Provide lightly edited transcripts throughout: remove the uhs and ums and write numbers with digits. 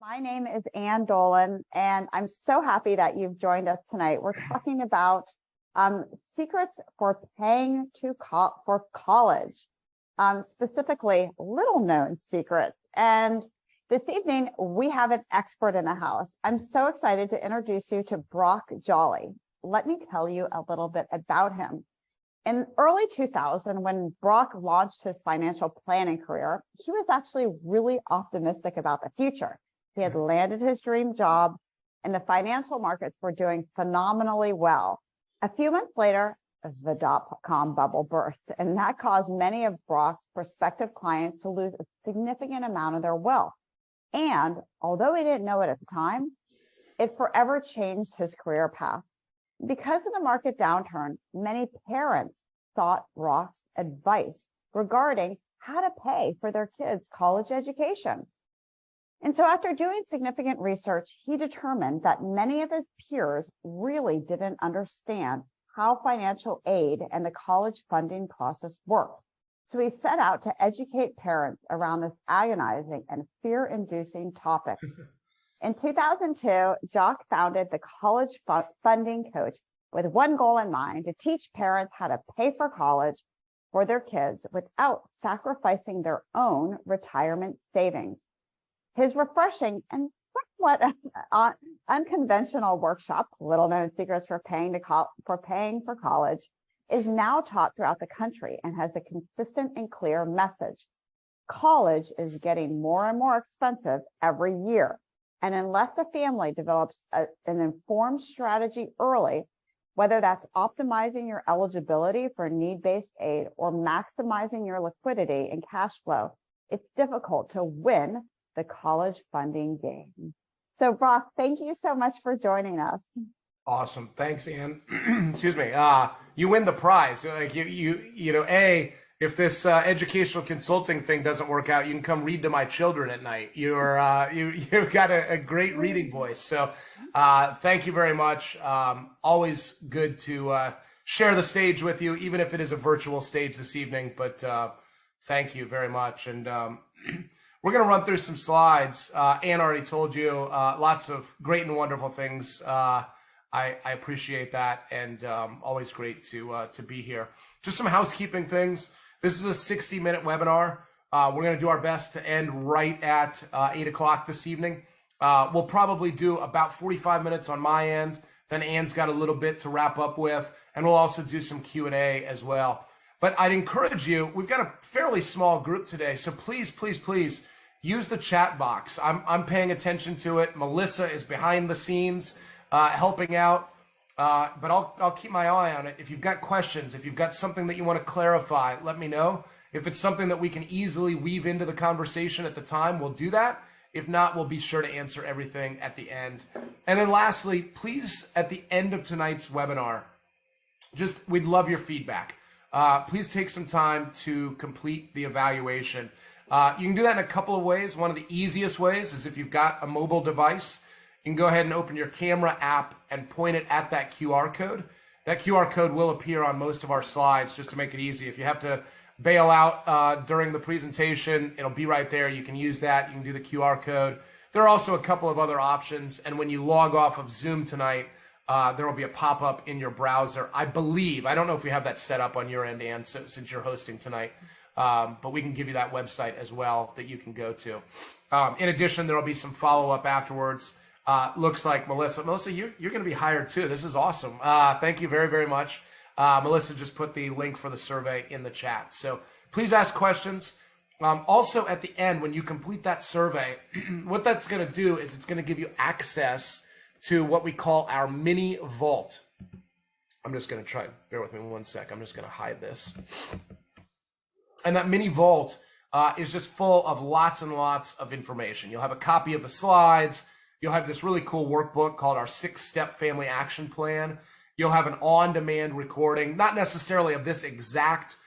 My name is Ann Dolin, and I'm so happy that you've joined us tonight. We're talking about secrets for paying for college, specifically little-known secrets. And this evening, we have an expert in the house. I'm so excited to introduce you to Brock Jolly. Let me tell you a little bit about him. In early 2000, when Brock launched his financial planning career, he was actually really optimistic about the future. He had landed his dream job, and the financial markets were doing phenomenally well. A few months later, the dot-com bubble burst, and that caused many of Brock's prospective clients to lose a significant amount of their wealth. And although he didn't know it at the time, it forever changed his career path. Because of the market downturn, many parents sought Brock's advice regarding how to pay for their kids' college education. And so after doing significant research, he determined that many of his peers really didn't understand how financial aid and the college funding process worked. So he set out to educate parents around this agonizing and fear-inducing topic. In 2002, Jock founded the College Funding Coach with one goal in mind: to teach parents how to pay for college for their kids without sacrificing their own retirement savings. His refreshing and somewhat unconventional workshop, Little Known Secrets for Paying for College, is now taught throughout the country and has a consistent and clear message. College is getting more and more expensive every year. And unless the family develops an informed strategy early, whether that's optimizing your eligibility for need-based aid or maximizing your liquidity and cash flow, it's difficult to win the college funding game. So Brock, thank you so much for joining us. Awesome. Thanks, Ann. Excuse me. You win the prize. Like if this educational consulting thing doesn't work out, you can come read to my children at night. You've got a great reading voice. So thank you very much. Always good to share the stage with you, even if it is a virtual stage this evening. But thank you very much. And we're going to run through some slides. Ann already told you lots of great and wonderful things. I appreciate that, and always great to be here. Just some housekeeping things. This is a 60-minute webinar. We're going to do our best to end right at 8 o'clock this evening. We'll probably do about 45 minutes on my end. Then Ann's got a little bit to wrap up with, and we'll also do some Q&A as well. But I'd encourage you, we've got a fairly small group today, so please, please, please use the chat box. I'm paying attention to it. Melissa is behind the scenes helping out. But I'll keep my eye on it. If you've got questions, if you've got something that you want to clarify, let me know. If it's something that we can easily weave into the conversation at the time, we'll do that. If not, we'll be sure to answer everything at the end. And then lastly, please, at the end of tonight's webinar, we'd love your feedback. Please take some time to complete the evaluation. You can do that in a couple of ways. One of the easiest ways is if you've got a mobile device. You can go ahead and open your camera app and point it at that QR code. That QR code will appear on most of our slides just to make it easy. If you have to bail out during the presentation, it'll be right there. You can use that. You can do the QR code. There are also a couple of other options. And when you log off of Zoom tonight, there will be a pop-up in your browser. I believe, I don't know if we have that set up on your end, Ann, since you're hosting tonight, but we can give you that website as well that you can go to. In addition, there will be some follow-up afterwards. Looks like Melissa, you're going to be hired too. This is awesome. Thank you very, very much. Melissa just put the link for the survey in the chat. So please ask questions. Also at the end, when you complete that survey, what that's going to do is it's going to give you access to what we call our mini vault. I'm just going to try, bear with me 1 sec. I'm just going to hide this. And that mini vault is just full of lots and lots of information. You'll have a copy of the slides. You'll have this really cool workbook called our 6-Step Family Action Plan. You'll have an on-demand recording, not necessarily of this exact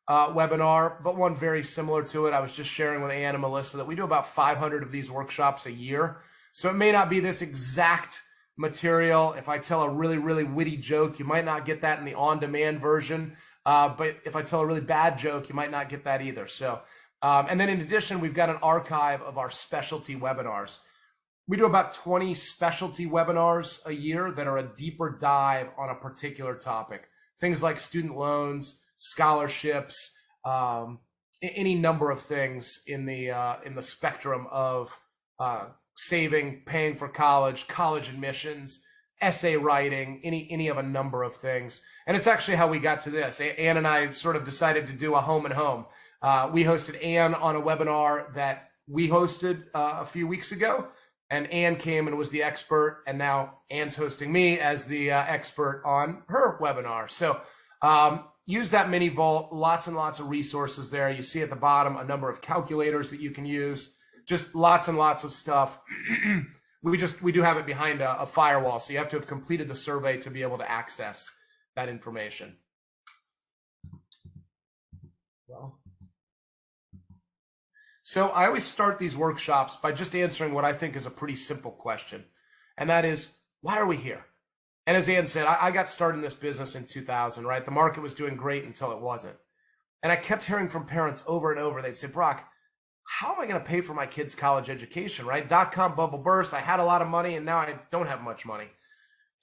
webinar, but one very similar to it. I was just sharing with Ann and Melissa that we do about 500 of these workshops a year. So it may not be this exact material. If I tell a really, really witty joke, you might not get that in the on-demand version. But if I tell a really bad joke, you might not get that either. So, and then in addition, we've got an archive of our specialty webinars. We do about 20 specialty webinars a year that are a deeper dive on a particular topic. Things like student loans, scholarships, any number of things in the spectrum of saving, paying for college, college admissions, essay writing, any of a number of things. And it's actually how we got to this. Ann and I sort of decided to do a home and home. We hosted Ann on a webinar that we hosted a few weeks ago, and Ann came and was the expert, and now Ann's hosting me as the expert on her webinar. So use that mini vault, lots and lots of resources there. You see at the bottom a number of calculators that you can use, just lots and lots of stuff. We do have it behind a firewall, so you have to have completed the survey to be able to access that information. Well, so I always start these workshops by just answering what I think is a pretty simple question, and that is, why are we here? And as Ann said, I got started in this business in 2000, right? The market was doing great until it wasn't. And I kept hearing from parents over and over, they'd say, Brock, how am I going to pay for my kids' college education, right? Dot-com bubble burst. I had a lot of money, and now I don't have much money.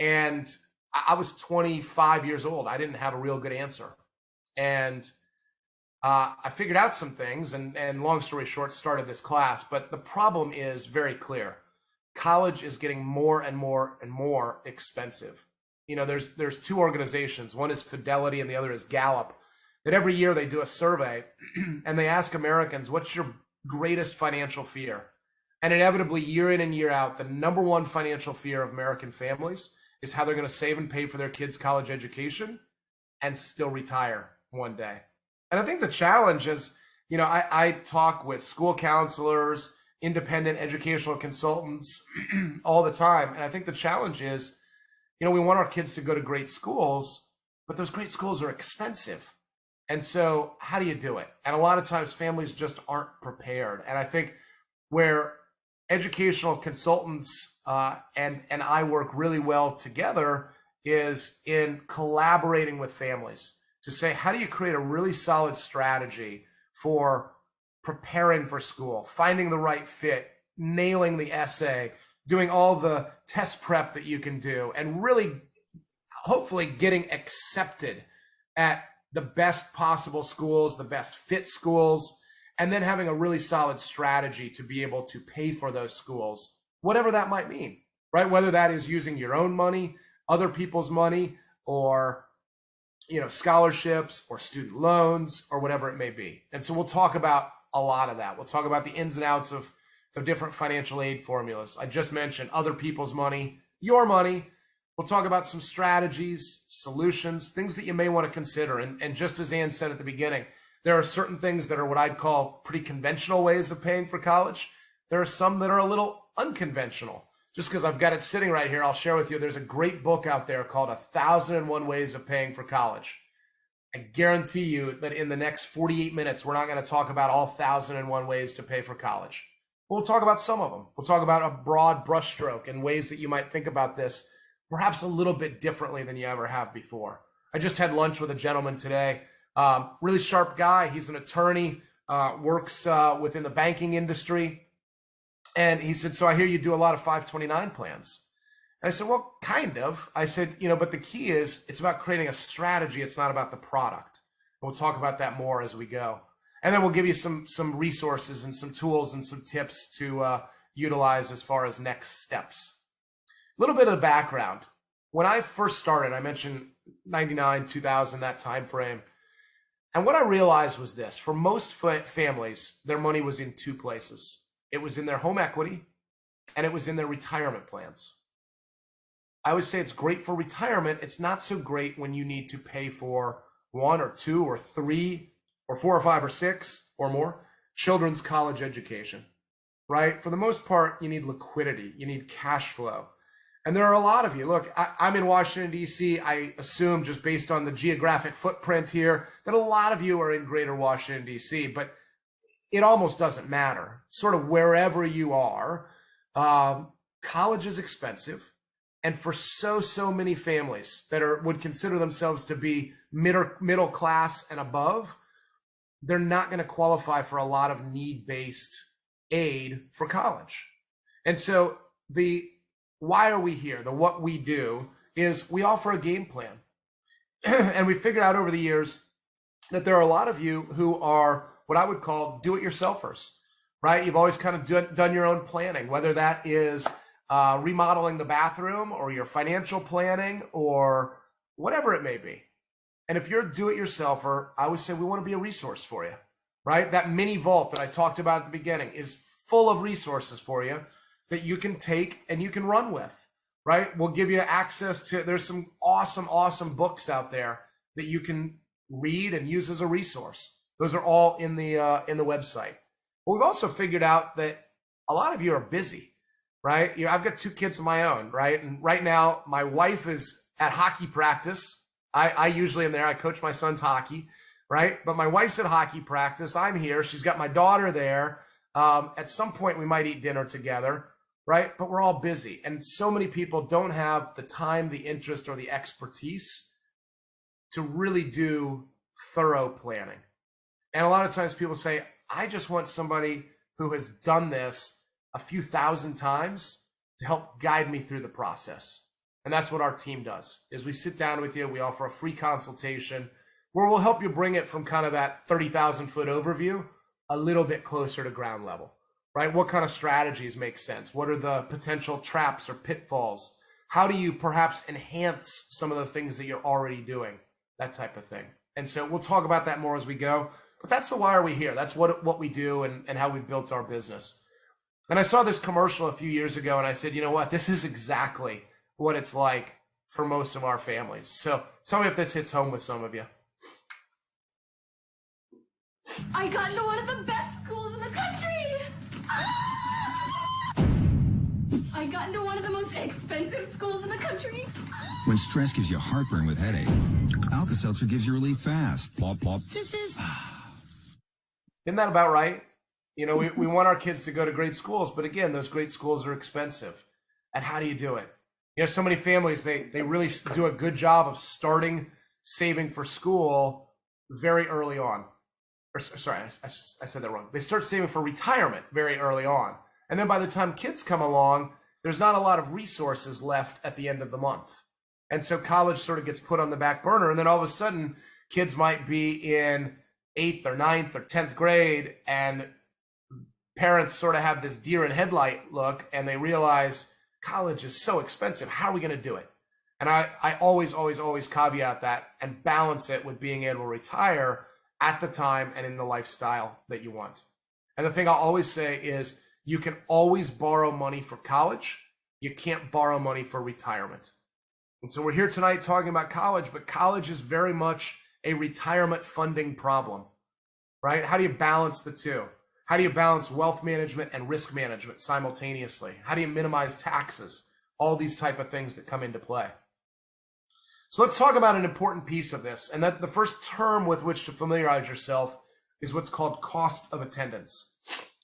And I was 25 years old. I didn't have a real good answer. And I figured out some things, and long story short, started this class. But the problem is very clear. College is getting more and more and more expensive. You know, there's two organizations. One is Fidelity and the other is Gallup, that every year they do a survey and they ask Americans, what's your greatest financial fear? And inevitably, year in and year out, the number one financial fear of American families is how they're going to save and pay for their kids' college education and still retire one day. And I think the challenge is, you know, I talk with school counselors, independent educational consultants all the time. And I think the challenge is, you know, we want our kids to go to great schools, but those great schools are expensive. And so how do you do it? And a lot of times families just aren't prepared. And I think where educational consultants and I work really well together is in collaborating with families to say, how do you create a really solid strategy for preparing for school, finding the right fit, nailing the essay, doing all the test prep that you can do, and really hopefully getting accepted at the best possible schools, the best fit schools, and then having a really solid strategy to be able to pay for those schools, whatever that might mean, right? Whether that is using your own money, other people's money, or, you know, scholarships or student loans or whatever it may be. And so we'll talk about a lot of that. We'll talk about the ins and outs of different financial aid formulas. I just mentioned other people's money, your money. We'll talk about some strategies, solutions, things that you may want to consider. And just as Ann said at the beginning, there are certain things that are what I'd call pretty conventional ways of paying for college. There are some that are a little unconventional. Just because I've got it sitting right here, I'll share with you, there's a great book out there called 1,001 Ways of Paying for College. I guarantee you that in the next 48 minutes, we're not going to talk about all 1,001 ways to pay for college. We'll talk about some of them. We'll talk about a broad brushstroke and ways that you might think about this perhaps a little bit differently than you ever have before. I just had lunch with a gentleman today, really sharp guy. He's an attorney, works within the banking industry. And he said, so I hear you do a lot of 529 plans. And I said, well, kind of. I said, you know, but the key is it's about creating a strategy. It's not about the product. And we'll talk about that more as we go. And then we'll give you some resources and some tools and some tips to utilize as far as next steps. A little bit of background. When I first started, I mentioned 99, 2000, that time frame. And what I realized was this. For most families, their money was in two places. It was in their home equity, and it was in their retirement plans. I always say it's great for retirement. It's not so great when you need to pay for 1 or 2 or 3 or 4 or 5 or 6 or more children's college education, right? For the most part, you need liquidity. You need cash flow. And there are a lot of you. Look, I'm in Washington, D.C. I assume just based on the geographic footprint here that a lot of you are in greater Washington, D.C., but it almost doesn't matter. Sort of wherever you are, college is expensive. And for so many families that would consider themselves to be middle class and above, they're not going to qualify for a lot of need-based aid for college. And so why are we here? The what we do is we offer a game plan. And we figured out over the years that there are a lot of you who are what I would call do-it-yourselfers, right? You've always kind of done your own planning, whether that is remodeling the bathroom or your financial planning or whatever it may be. And if you're a do-it-yourselfer, I always say we want to be a resource for you, right? That mini vault that I talked about at the beginning is full of resources for you that you can take and you can run with, right? We'll give you access to, there's some awesome books out there that you can read and use as a resource. Those are all in the website. But we've also figured out that a lot of you are busy, right? I've got 2 kids of my own, right? And right now my wife is at hockey practice. I usually am there. I coach my son's hockey, right? But my wife's at hockey practice. I'm here. She's got my daughter there. At some point we might eat dinner together, right? But we're all busy. And so many people don't have the time, the interest, or the expertise to really do thorough planning. And a lot of times people say, I just want somebody who has done this a few thousand times to help guide me through the process. And that's what our team does, is we sit down with you, we offer a free consultation where we'll help you bring it from kind of that 30,000 foot overview a little bit closer to ground level, right? What kind of strategies make sense? What are the potential traps or pitfalls? How do you perhaps enhance some of the things that you're already doing? That type of thing. And so we'll talk about that more as we go, but that's the why are we here? That's what we do and how we built our business. And I saw this commercial a few years ago and I said, you know what? This is exactly what it's like for most of our families. So tell me if this hits home with some of you. I got into one of the best schools in the country! I got into one of the most expensive schools in the country! When stress gives you heartburn with headache, Alka-Seltzer gives you relief fast. Plop, plop, fizz, fizz. Isn't that about right? You know, we want our kids to go to great schools, but again, those great schools are expensive. And how do you do it? You know, so many families, they really do a good job of starting saving for school very early on. Or, sorry, I said that wrong. They start saving for retirement very early on. And then by the time kids come along, there's not a lot of resources left at the end of the month. And so college sort of gets put on the back burner. And then all of a sudden, kids might be in 8th or 9th or 10th grade, and parents sort of have this deer in headlight look, and they realize college is so expensive. How are we going to do it? And I always caveat that and balance it with being able to retire at the time and in the lifestyle that you want. And the thing I'll always say is you can always borrow money for college. You can't borrow money for retirement. And so we're here tonight talking about college, but college is very much a retirement funding problem, right? How do you balance the two? How do you balance wealth management and risk management simultaneously? How do you minimize taxes? All these type of things that come into play. So let's talk about an important piece of this. And that the first term with which to familiarize yourself is what's called cost of attendance.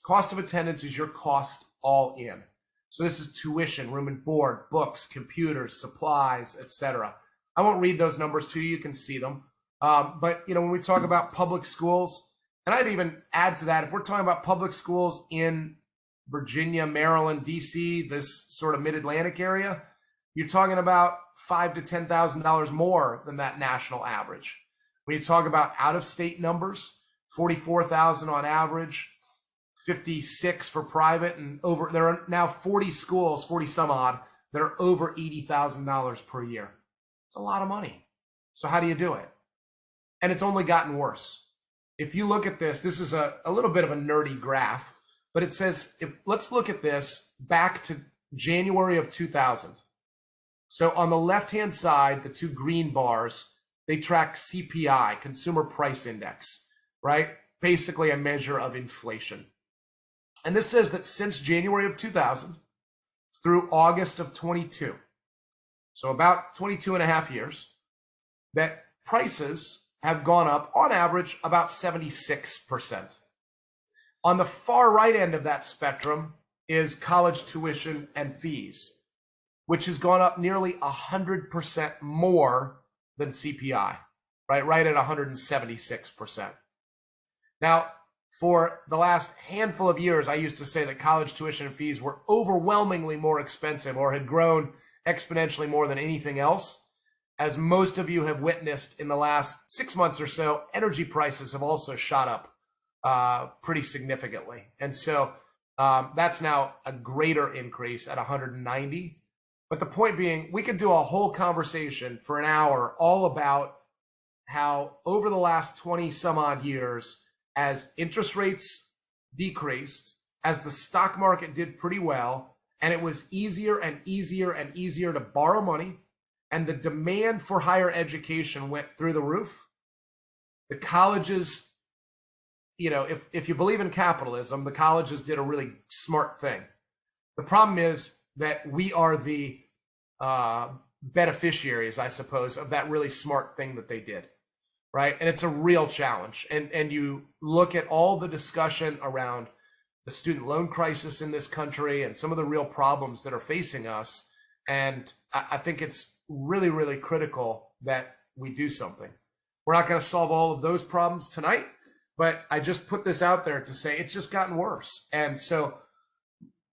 Cost of attendance is your cost all in. So this is tuition, room and board, books, computers, supplies, etc. I won't read those numbers to you. You can see them. But you know, when we talk about public schools, and I'd even add to that, if we're talking about public schools in Virginia, Maryland, DC, this sort of mid-Atlantic area, you're talking about $5,000 to $10,000 more than that national average. When you talk about out-of-state numbers, 44,000 on average, 56 for private, and over. There are now 40 schools, 40 some odd, that are over $80,000 per year. It's a lot of money. So how do you do it? And it's only gotten worse. If you look at this, this is a little bit of a nerdy graph, but it says, let's look at this back to January of 2000. So on the left-hand side, the two green bars, they track CPI, Consumer Price Index, right? Basically a measure of inflation. And this says that since January of 2000 through August of 22, so about 22 and a half years, that prices have gone up on average about 76%. On the far right end of that spectrum is college tuition and fees, which has gone up nearly 100% more than CPI, right at 176%. Now, for the last handful of years, I used to say that college tuition and fees were overwhelmingly more expensive or had grown exponentially more than anything else. As most of you have witnessed in the last 6 months or so, energy prices have also shot up pretty significantly. And so that's now a greater increase at 190. But the point being, we could do a whole conversation for an hour all about how over the last 20 some odd years, as interest rates decreased, as the stock market did pretty well, and it was easier and easier and easier to borrow money, and the demand for higher education went through the roof, the colleges, you know, if you believe in capitalism, the colleges did a really smart thing. The problem is that we are the beneficiaries, I suppose, of that really smart thing that they did, right? And it's a real challenge. And you look at all the discussion around the student loan crisis in this country and some of the real problems that are facing us, and I think it's really, really critical that we do something. We're not going to solve all of those problems tonight, but I just put this out there to say it's just gotten worse. And so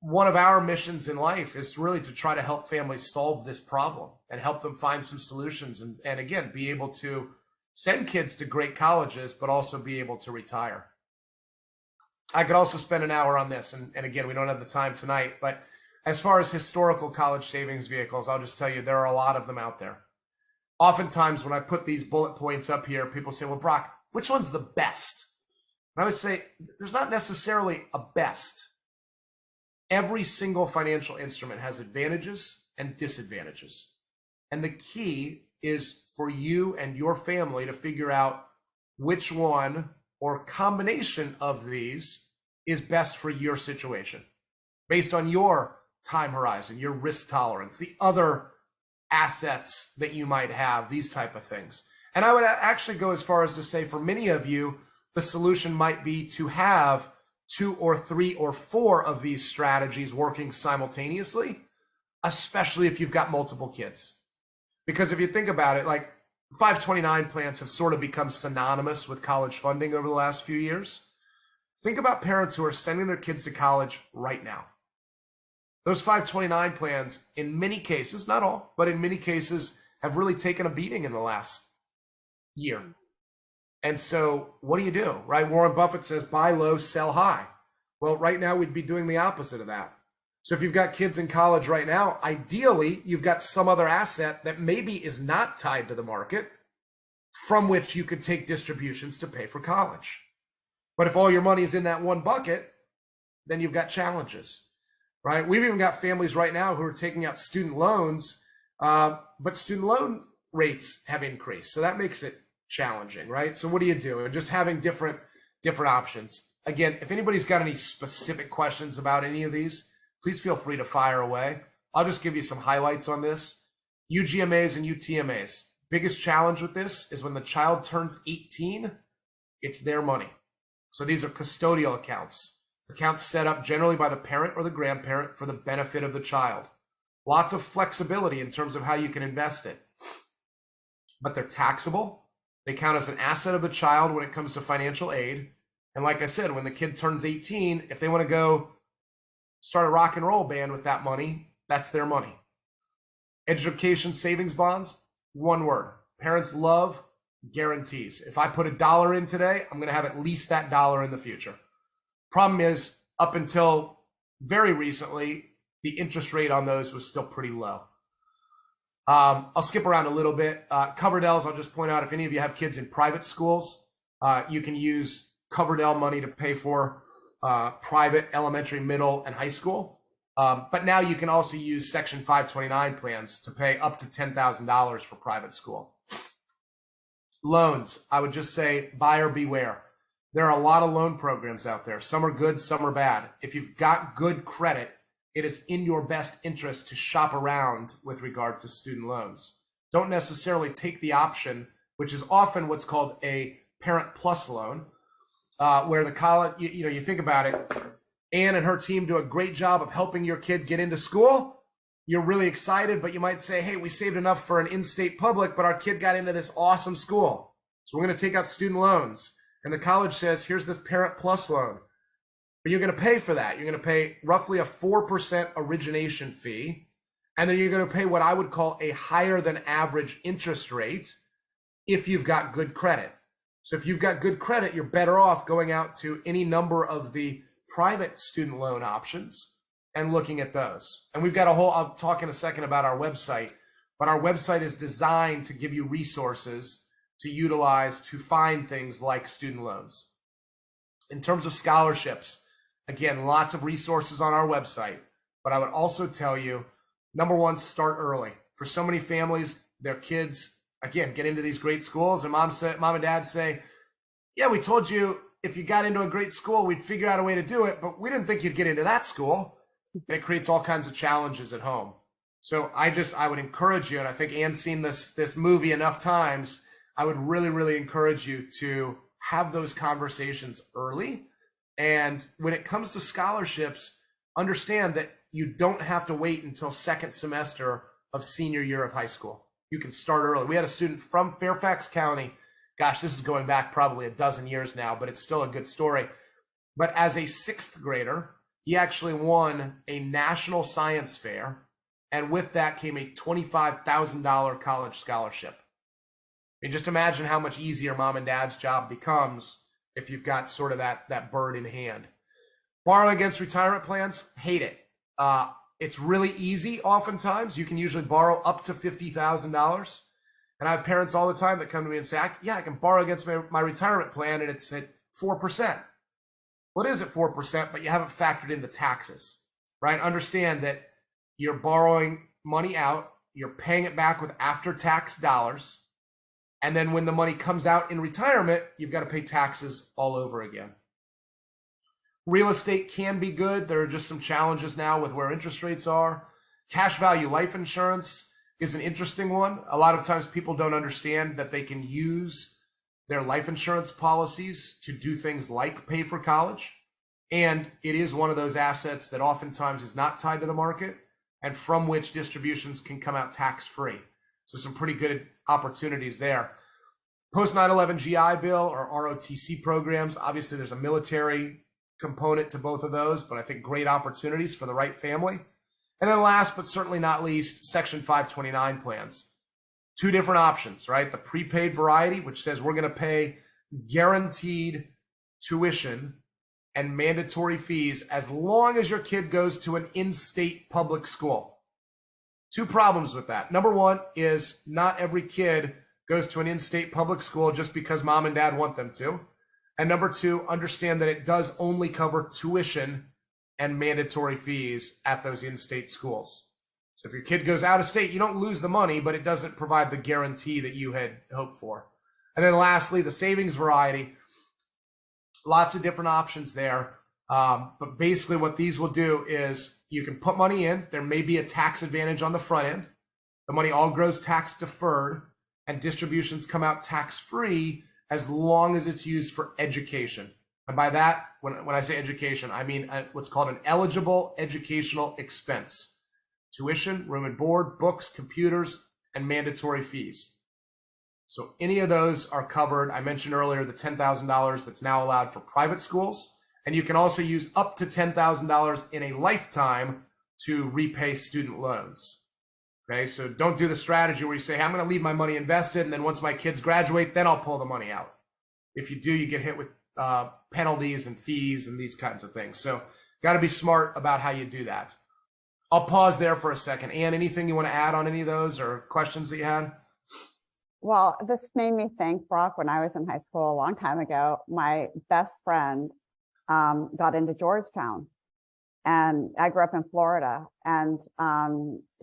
one of our missions in life is really to try to help families solve this problem and help them find some solutions. And again, be able to send kids to great colleges, but also be able to retire. I could also spend an hour on this. And again, we don't have the time tonight, but as far as historical college savings vehicles, I'll just tell you, there are a lot of them out there. Oftentimes when I put these bullet points up here, people say, well, Brock, which one's the best? And I would say there's not necessarily a best. Every single financial instrument has advantages and disadvantages. And the key is for you and your family to figure out which one or combination of these is best for your situation based on your time horizon, your risk tolerance, the other assets that you might have, these type of things. And I would actually go as far as to say for many of you, the solution might be to have 2 or 3 or 4 of these strategies working simultaneously, especially if you've got multiple kids. Because if you think about it, like 529 plans have sort of become synonymous with college funding over the last few years. Think about parents who are sending their kids to college right now. Those 529 plans, in many cases, not all, but in many cases, have really taken a beating in the last year. And so what do, right? Warren Buffett says, buy low, sell high. Well, right now we'd be doing the opposite of that. So if you've got kids in college right now, ideally, you've got some other asset that maybe is not tied to the market from which you could take distributions to pay for college. But if all your money is in that one bucket, then you've got challenges, right? We've even got families right now who are taking out student loans, but student loan rates have increased. So that makes it challenging, right? So what do you do? Just having different options. Again, if anybody's got any specific questions about any of these, please feel free to fire away. I'll just give you some highlights on this. UGMAs and UTMAs. Biggest challenge with this is when the child turns 18, it's their money. So these are custodial accounts set up generally by the parent or the grandparent for the benefit of the child. Lots of flexibility in terms of how you can invest it. But they're taxable. They count as an asset of the child when it comes to financial aid. And like I said, when the kid turns 18, if they want to go start a rock and roll band with that money, that's their money. Education savings bonds, one word. Parents love guarantees. If I put $1 in today, I'm going to have at least that $1 in the future. Problem is, up until very recently, the interest rate on those was still pretty low. I'll skip around a little bit. Coverdell's, I'll just point out, if any of you have kids in private schools, you can use Coverdell money to pay for private elementary, middle, and high school. But now you can also use Section 529 plans to pay up to $10,000 for private school. Loans, I would just say buyer beware. There are a lot of loan programs out there. Some are good, some are bad. If you've got good credit, it is in your best interest to shop around with regard to student loans. Don't necessarily take the option, which is often what's called a parent plus loan, where the college, you think about it, Ann and her team do a great job of helping your kid get into school. You're really excited, but you might say, hey, we saved enough for an in-state public, but our kid got into this awesome school. So we're going to take out student loans. And the college says, here's this Parent Plus loan. But you're going to pay for that. You're going to pay roughly a 4% origination fee. And then you're going to pay what I would call a higher than average interest rate if you've got good credit. So if you've got good credit, you're better off going out to any number of the private student loan options and looking at those. And we've got a whole, I'll talk in a second about our website, but our website is designed to give you resources to utilize to find things like student loans. In terms of scholarships, again, lots of resources on our website, but I would also tell you, number one, start early. For so many families, their kids, again, get into these great schools, and mom and dad say, yeah, we told you if you got into a great school, we'd figure out a way to do it, but we didn't think you'd get into that school. And it creates all kinds of challenges at home. So I would encourage you, and I think Ann's seen this movie enough times, I would really, really encourage you to have those conversations early. And when it comes to scholarships, understand that you don't have to wait until second semester of senior year of high school. You can start early. We had a student from Fairfax County. Gosh, this is going back probably a dozen years now, but it's still a good story. But as a sixth grader, he actually won a national science fair. And with that came a $25,000 college scholarship. I mean, just imagine how much easier mom and dad's job becomes if you've got sort of that bird in hand. Borrow against retirement plans, hate it. It's really easy oftentimes. You can usually borrow up to $50,000. And I have parents all the time that come to me and say, I can borrow against my retirement plan, and it's at 4%. Well, it is at 4%, but you haven't factored in the taxes, right? Understand that you're borrowing money out, you're paying it back with after-tax dollars, and then when the money comes out in retirement, you've got to pay taxes all over again. Real estate can be good. There are just some challenges now with where interest rates are. Cash value life insurance is an interesting one. A lot of times people don't understand that they can use their life insurance policies to do things like pay for college. And it is one of those assets that oftentimes is not tied to the market and from which distributions can come out tax-free. So some pretty good opportunities there. Post 9/11 GI Bill or ROTC programs. Obviously, there's a military component to both of those, but I think great opportunities for the right family. And then last, but certainly not least, Section 529 plans. Two different options, right? The prepaid variety, which says we're going to pay guaranteed tuition and mandatory fees as long as your kid goes to an in-state public school. Two problems with that. Number one is not every kid goes to an in-state public school just because mom and dad want them to. And number two, understand that it does only cover tuition and mandatory fees at those in-state schools. So if your kid goes out of state, you don't lose the money, but it doesn't provide the guarantee that you had hoped for. And then lastly, the savings variety. Lots of different options there. But basically what these will do is you can put money in. There may be a tax advantage on the front end. The money all grows tax deferred, and distributions come out tax-free as long as it's used for education. And by that, when I say education, I mean what's called an eligible educational expense. Tuition, room and board, books, computers, and mandatory fees. So any of those are covered. I mentioned earlier the $10,000 that's now allowed for private schools. And you can also use up to $10,000 in a lifetime to repay student loans. Okay, so don't do the strategy where you say, hey, I'm going to leave my money invested, and then once my kids graduate, then I'll pull the money out. If you do, you get hit with penalties and fees and these kinds of things. So got to be smart about how you do that. I'll pause there for a second. Ann, anything you want to add on any of those or questions that you had? Well, this made me think, Brock, when I was in high school a long time ago, my best friend got into Georgetown, and I grew up in Florida, and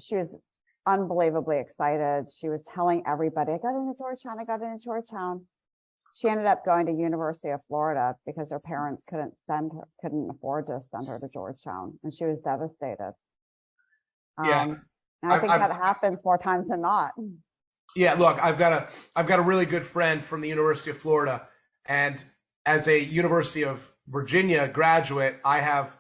she was unbelievably excited. She was telling everybody, I got into Georgetown, I got into Georgetown. She ended up going to University of Florida because her parents couldn't afford to send her to Georgetown, and she was devastated. Yeah, and I think that happens more times than not. Yeah, look, I've got a really good friend from the University of Florida, and as a University of Virginia graduate, I have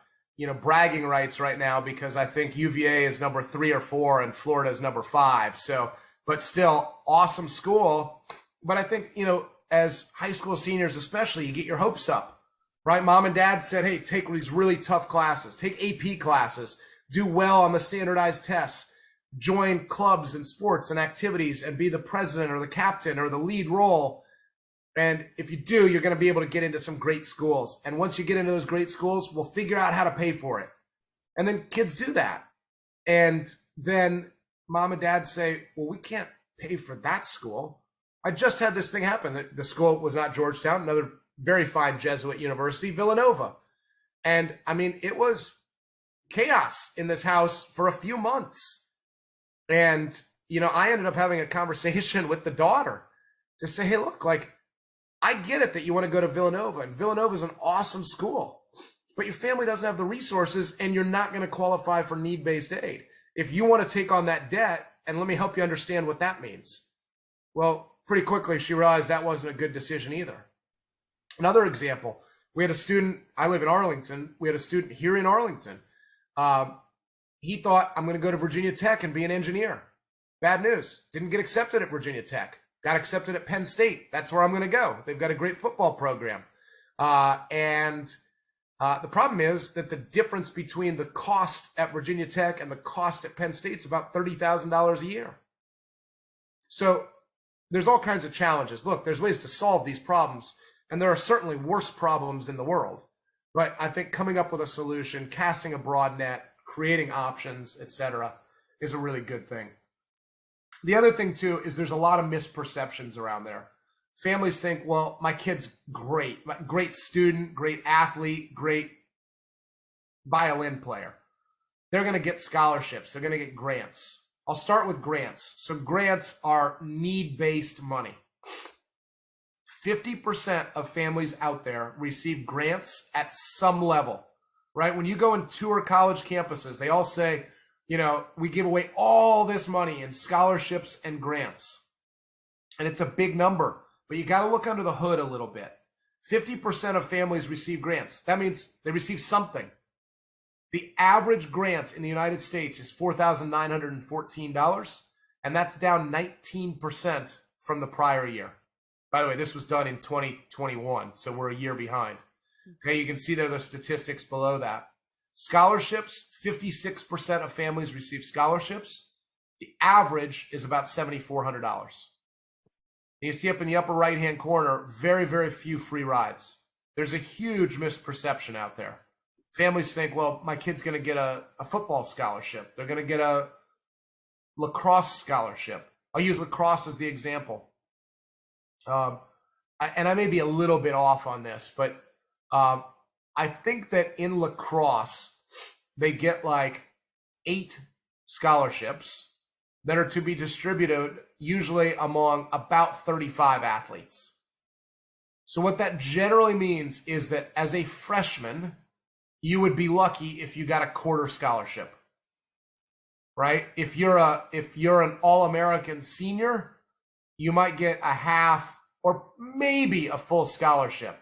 bragging rights right now because I think UVA is number 3 or 4 and Florida is number 5. So, but still, awesome school. But I think as high school seniors especially, you get your hopes up, right? Mom and dad said, hey, take these really tough classes, take AP classes, do well on the standardized tests, join clubs and sports and activities and be the president or the captain or the lead role. And if you do, you're going to be able to get into some great schools. And once you get into those great schools, we'll figure out how to pay for it. And then kids do that. And then mom and dad say, well, we can't pay for that school. I just had this thing happen. The school was not Georgetown, another very fine Jesuit university, Villanova. And I mean, it was chaos in this house for a few months. And, you know, I ended up having a conversation with the daughter to say, hey, look, like, I get it that you want to go to Villanova, and Villanova is an awesome school, but your family doesn't have the resources and you're not going to qualify for need-based aid. If you want to take on that debt, and let me help you understand what that means. Well, pretty quickly she realized that wasn't a good decision either. Another example, we had a student, I live in Arlington, we had a student here in Arlington. He thought, I'm going to go to Virginia Tech and be an engineer. Bad news, didn't get accepted at Virginia Tech. Got accepted at Penn State. That's where I'm going to go. They've got a great football program. The problem is that the difference between the cost at Virginia Tech and the cost at Penn State is about $30,000 a year. So there's all kinds of challenges. Look, there's ways to solve these problems, and there are certainly worse problems in the world. Right? I think coming up with a solution, casting a broad net, creating options, etc., is a really good thing. The other thing, too, is there's a lot of misperceptions around there. Families think, well, my kid's great, great student, great athlete, great violin player. They're going to get scholarships. They're going to get grants. I'll start with grants. So grants are need-based money. 50% of families out there receive grants at some level, right? When you go and tour college campuses, they all say, you know, we give away all this money in scholarships and grants. And it's a big number, but you got to look under the hood a little bit. 50% of families receive grants. That means they receive something. The average grant in the United States is $4,914, and that's down 19% from the prior year. By the way, this was done in 2021, so we're a year behind. Okay, you can see there the statistics below that. Scholarships, 56% of families receive scholarships. The average is about $7,400. You see up in the upper right-hand corner, very, very few free rides. There's a huge misperception out there. Families think, well, my kid's going to get a football scholarship. They're going to get a lacrosse scholarship. I'll use lacrosse as the example. And I may be a little bit off on this, but I think that in lacrosse, they get like 8 scholarships that are to be distributed usually among about 35 athletes. So what that generally means is that as a freshman, you would be lucky if you got a quarter scholarship, right? If you're an All-American senior, you might get a half or maybe a full scholarship.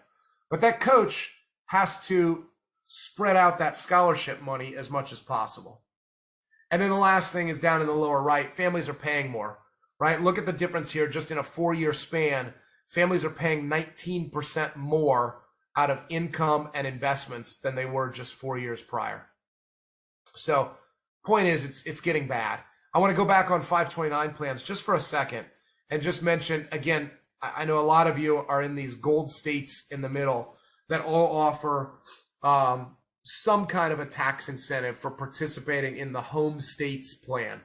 But that coach has to spread out that scholarship money as much as possible. And then the last thing is down in the lower right, families are paying more, right? Look at the difference here. Just in a 4-year span, families are paying 19% more out of income and investments than they were just 4 years prior. So point is, it's getting bad. I want to go back on 529 plans just for a second and just mention, again, I know a lot of you are in these gold states in the middle that all offer some kind of a tax incentive for participating in the home state's plan.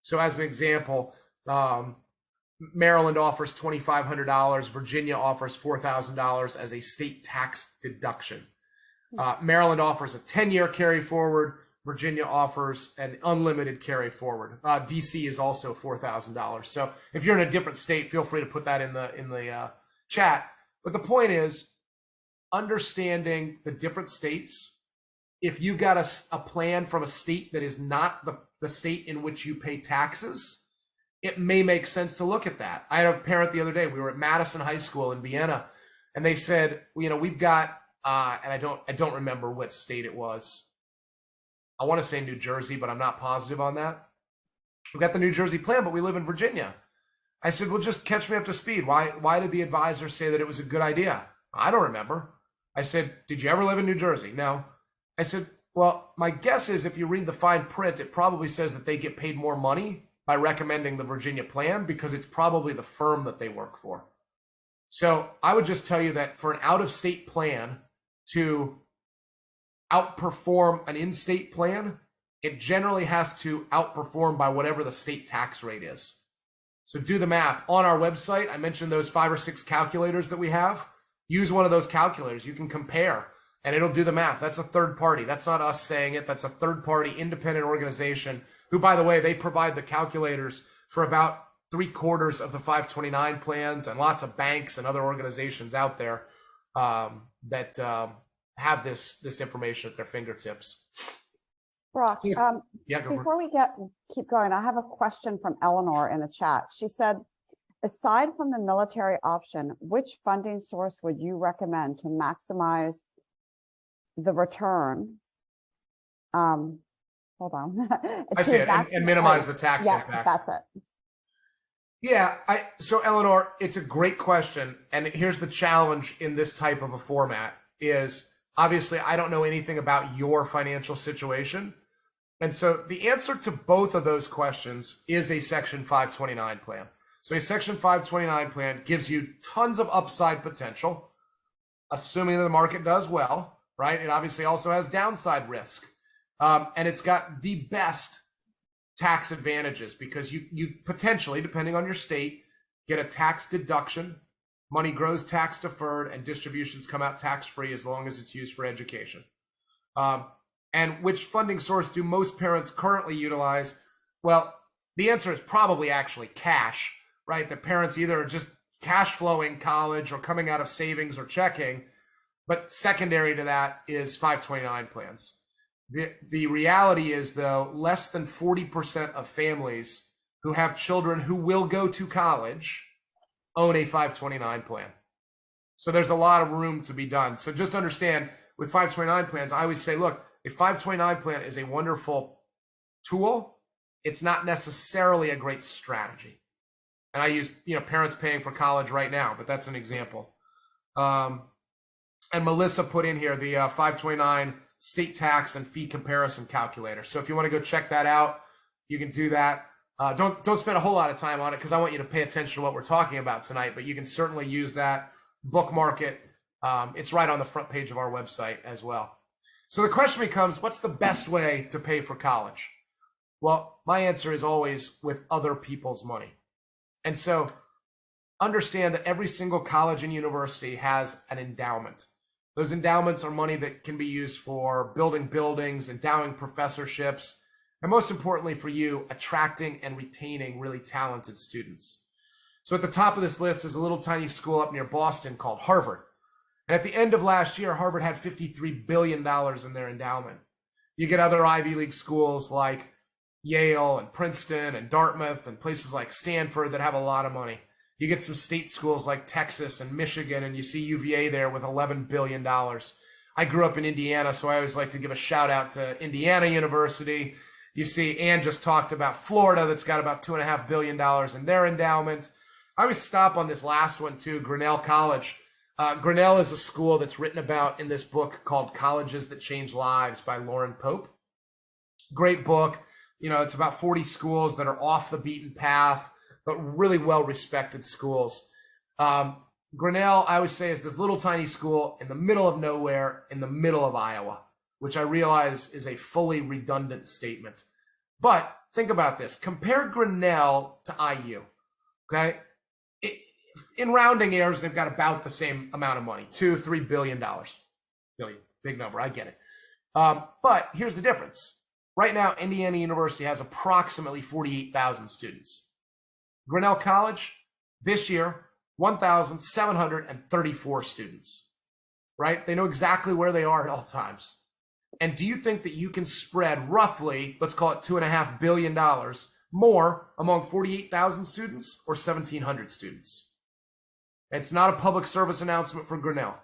So as an example, Maryland offers $2,500, Virginia offers $4,000 as a state tax deduction. Maryland offers a 10-year carry forward, Virginia offers an unlimited carry forward. DC is also $4,000. So if you're in a different state, feel free to put that in the chat. But the point is, understanding the different states. If you've got a plan from a state that is not the state in which you pay taxes, it may make sense to look at that. I had a parent the other day. We were at Madison High School in Vienna, and they said, you know, we've got, and I don't remember what state it was. I want to say New Jersey, but I'm not positive on that. We've got the New Jersey plan, but we live in Virginia. I said, well, just catch me up to speed. Why did the advisor say that it was a good idea? I don't remember. I said, did you ever live in New Jersey? No. I said, well, my guess is if you read the fine print, it probably says that they get paid more money by recommending the Virginia plan because it's probably the firm that they work for. So I would just tell you that for an out-of-state plan to outperform an in-state plan, it generally has to outperform by whatever the state tax rate is. So do the math. On our website, I mentioned those 5 or 6 calculators that we have. Use one of those calculators. You can compare, and it'll do the math. That's a third party. That's not us saying it. That's a third party independent organization who, by the way, they provide the calculators for about 3/4 of the 529 plans and lots of banks and other organizations out there that have this information at their fingertips. Brock, Yeah, go for it. before we keep going, I have a question from Eleanor in the chat. She said, aside from the military option, which funding source would you recommend to maximize the return? Hold on. I see it, and minimize the tax impact. That's it. Yeah, so Eleanor, it's a great question. And here's the challenge in this type of a format is obviously I don't know anything about your financial situation. And so the answer to both of those questions is a Section 529 plan. So a Section 529 plan gives you tons of upside potential, assuming that the market does well, right? It obviously also has downside risk. And it's got the best tax advantages because you potentially, depending on your state, get a tax deduction, money grows tax deferred, and distributions come out tax free as long as it's used for education. And which funding source do most parents currently utilize? Well, the answer is probably actually cash, right? The parents either are just cash flowing college or coming out of savings or checking, but secondary to that is 529 plans. The reality is, though, less than 40% of families who have children who will go to college own a 529 plan. So there's a lot of room to be done. So just understand with 529 plans, I always say, look, a 529 plan is a wonderful tool. It's not necessarily a great strategy. And I use, parents paying for college right now, but that's an example. And Melissa put in here the 529 state tax and fee comparison calculator. So if you want to go check that out, you can do that. Don't spend a whole lot of time on it because I want you to pay attention to what we're talking about tonight, but you can certainly use that, bookmark it. It's right on the front page of our website as well. So the question becomes, what's the best way to pay for college? Well, my answer is always with other people's money. And so understand that every single college and university has an endowment. Those endowments are money that can be used for building buildings, endowing professorships, and most importantly for you, attracting and retaining really talented students. So at the top of this list is a little tiny school up near Boston called Harvard. And at the end of last year, Harvard had $53 billion in their endowment. You get other Ivy League schools like Yale and Princeton and Dartmouth and places like Stanford that have a lot of money. You get some state schools like Texas and Michigan, and you see UVA there with $11 billion. I grew up in Indiana, so I always like to give a shout out to Indiana University. You see, Ann just talked about Florida that's got about $2.5 billion in their endowment. I always stop on this last one too, Grinnell College. Grinnell is a school that's written about in this book called Colleges That Change Lives by Lauren Pope. Great book. It's about 40 schools that are off the beaten path, but really well-respected schools. Grinnell, I always say, is this little tiny school in the middle of nowhere, in the middle of Iowa, which I realize is a fully redundant statement. But think about this. Compare Grinnell to IU, okay? In rounding errors, they've got about the same amount of money, $2-3 billion. Billion, big number, I get it. But here's the difference. Right now, Indiana University has approximately 48,000 students. Grinnell College, this year, 1,734 students, right? They know exactly where they are at all times. And do you think that you can spread roughly, let's call it $2.5 billion more among 48,000 students or 1,700 students? It's not a public service announcement for Grinnell.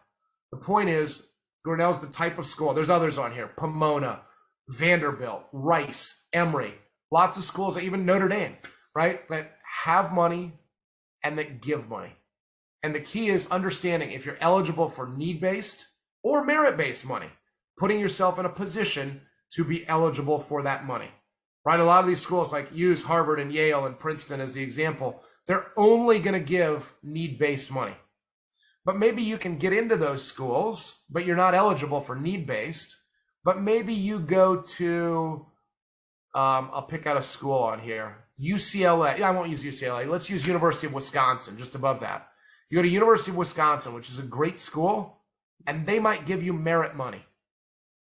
The point is, Grinnell's the type of school. There's others on here, Pomona, Vanderbilt, Rice, Emory, lots of schools, even Notre Dame, right, that have money, and that give money. And the key is understanding if you're eligible for need-based or merit-based money, putting yourself in a position to be eligible for that money, right? A lot of these schools, like use Harvard and Yale and Princeton as the example, they're only going to give need-based money. But maybe you can get into those schools, but you're not eligible for need-based. But maybe you go to, I'll pick out a school on here, UCLA. I won't use UCLA. Let's use University of Wisconsin, just above that. You go to University of Wisconsin, which is a great school, and they might give you merit money,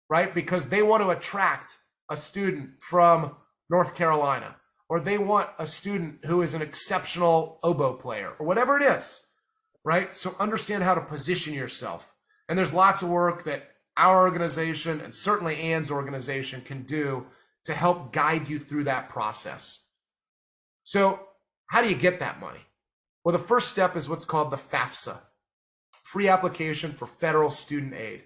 right? Because they want to attract a student from North Carolina, or they want a student who is an exceptional oboe player, or whatever it is, right? So understand how to position yourself. And there's lots of work that our organization and certainly Ann's organization can do to help guide you through that process. So how do you get that money? Well, the first step is what's called the FAFSA, Free Application for Federal Student Aid.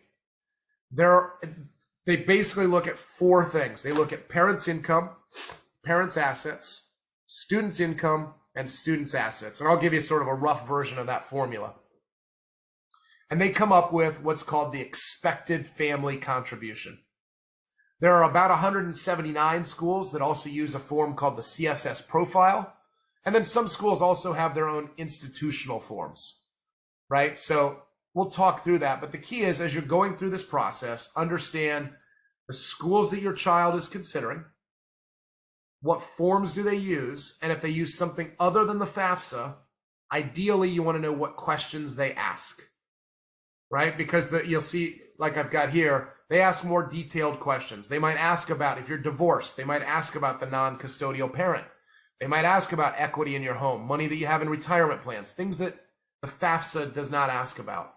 They basically look at four things. They look at parents' income, parents' assets, students' income, and students' assets. And I'll give you sort of a rough version of that formula. And they come up with what's called the expected family contribution. There are about 179 schools that also use a form called the CSS profile. And then some schools also have their own institutional forms, right? So we'll talk through that. But the key is, as you're going through this process, understand the schools that your child is considering, what forms do they use, and if they use something other than the FAFSA, ideally you want to know what questions they ask, right? Because you'll see, like I've got here, they ask more detailed questions. They might ask about if you're divorced. They might ask about the non-custodial parent. They might ask about equity in your home, money that you have in retirement plans, things that the FAFSA does not ask about.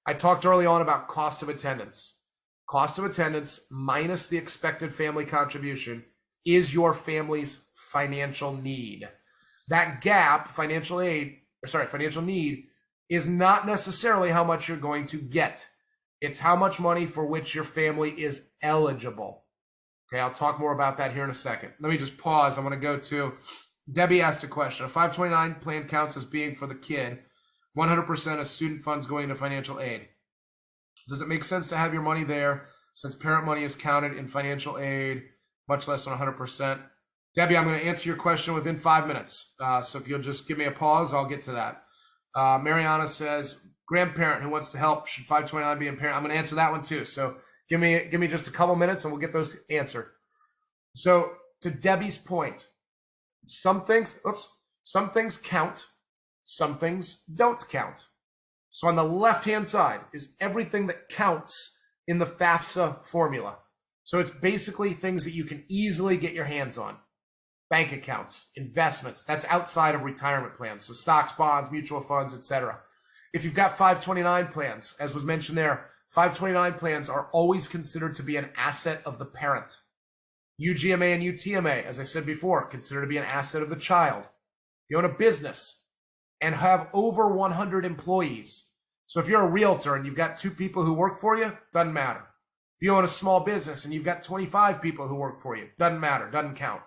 I talked early on about cost of attendance. Cost of attendance minus the expected family contribution is your family's financial need. That gap, financial need, is not necessarily how much you're going to get. It's how much money for which your family is eligible. Okay, I'll talk more about that here in a second. Let me just pause. I'm going to go to, Debbie asked a question. A 529 plan counts as being for the kid, 100% of student funds going to financial aid. Does it make sense to have your money there since parent money is counted in financial aid, much less than 100%? Debbie, I'm going to answer your question within 5 minutes. So if you'll just give me a pause, I'll get to that. Mariana says, grandparent who wants to help, should 529 be a parent? I'm going to answer that one too. So give me just a couple minutes and we'll get those answered. So to Debbie's point, some things count, some things don't count. So on the left-hand side is everything that counts in the FAFSA formula. So it's basically things that you can easily get your hands on. Bank accounts, investments, that's outside of retirement plans. So stocks, bonds, mutual funds, etc. If you've got 529 plans, as was mentioned there, 529 plans are always considered to be an asset of the parent. UGMA and UTMA, as I said before, considered to be an asset of the child. You own a business and have over 100 employees. So if you're a realtor and you've got 2 people who work for you, doesn't matter. If you own a small business and you've got 25 people who work for you, doesn't matter, doesn't count.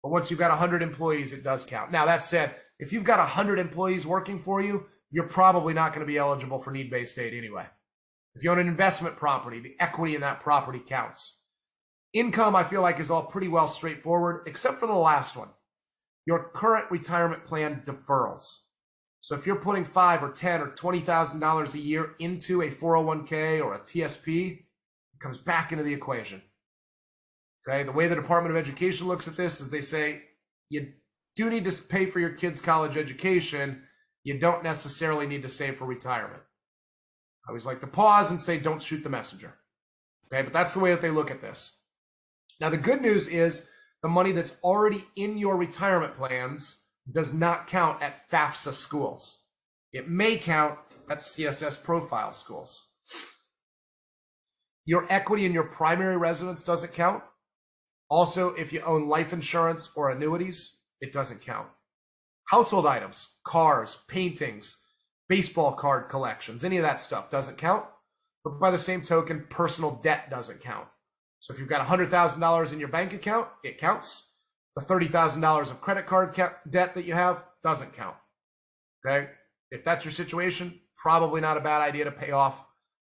But once you've got 100 employees, it does count. Now, that said, if you've got 100 employees working for you, you're probably not going to be eligible for need-based aid anyway. If you own an investment property, the equity in that property counts. Income, I feel like, is all pretty well straightforward, except for the last one, your current retirement plan deferrals. So if you're putting $5,000 or $10,000 or $20,000 a year into a 401k or a TSP, it comes back into the equation. Okay, the way the Department of Education looks at this is they say you do need to pay for your kids' college education. You don't necessarily need to save for retirement. I always like to pause and say, don't shoot the messenger. Okay, but that's the way that they look at this. Now, the good news is the money that's already in your retirement plans does not count at FAFSA schools. It may count at CSS profile schools. Your equity in your primary residence doesn't count. Also, if you own life insurance or annuities, it doesn't count. Household items, cars, paintings, baseball card collections, any of that stuff doesn't count. But by the same token, personal debt doesn't count. So if you've got $100,000 in your bank account, it counts. The $30,000 of credit card debt that you have doesn't count. Okay. If that's your situation, probably not a bad idea to pay off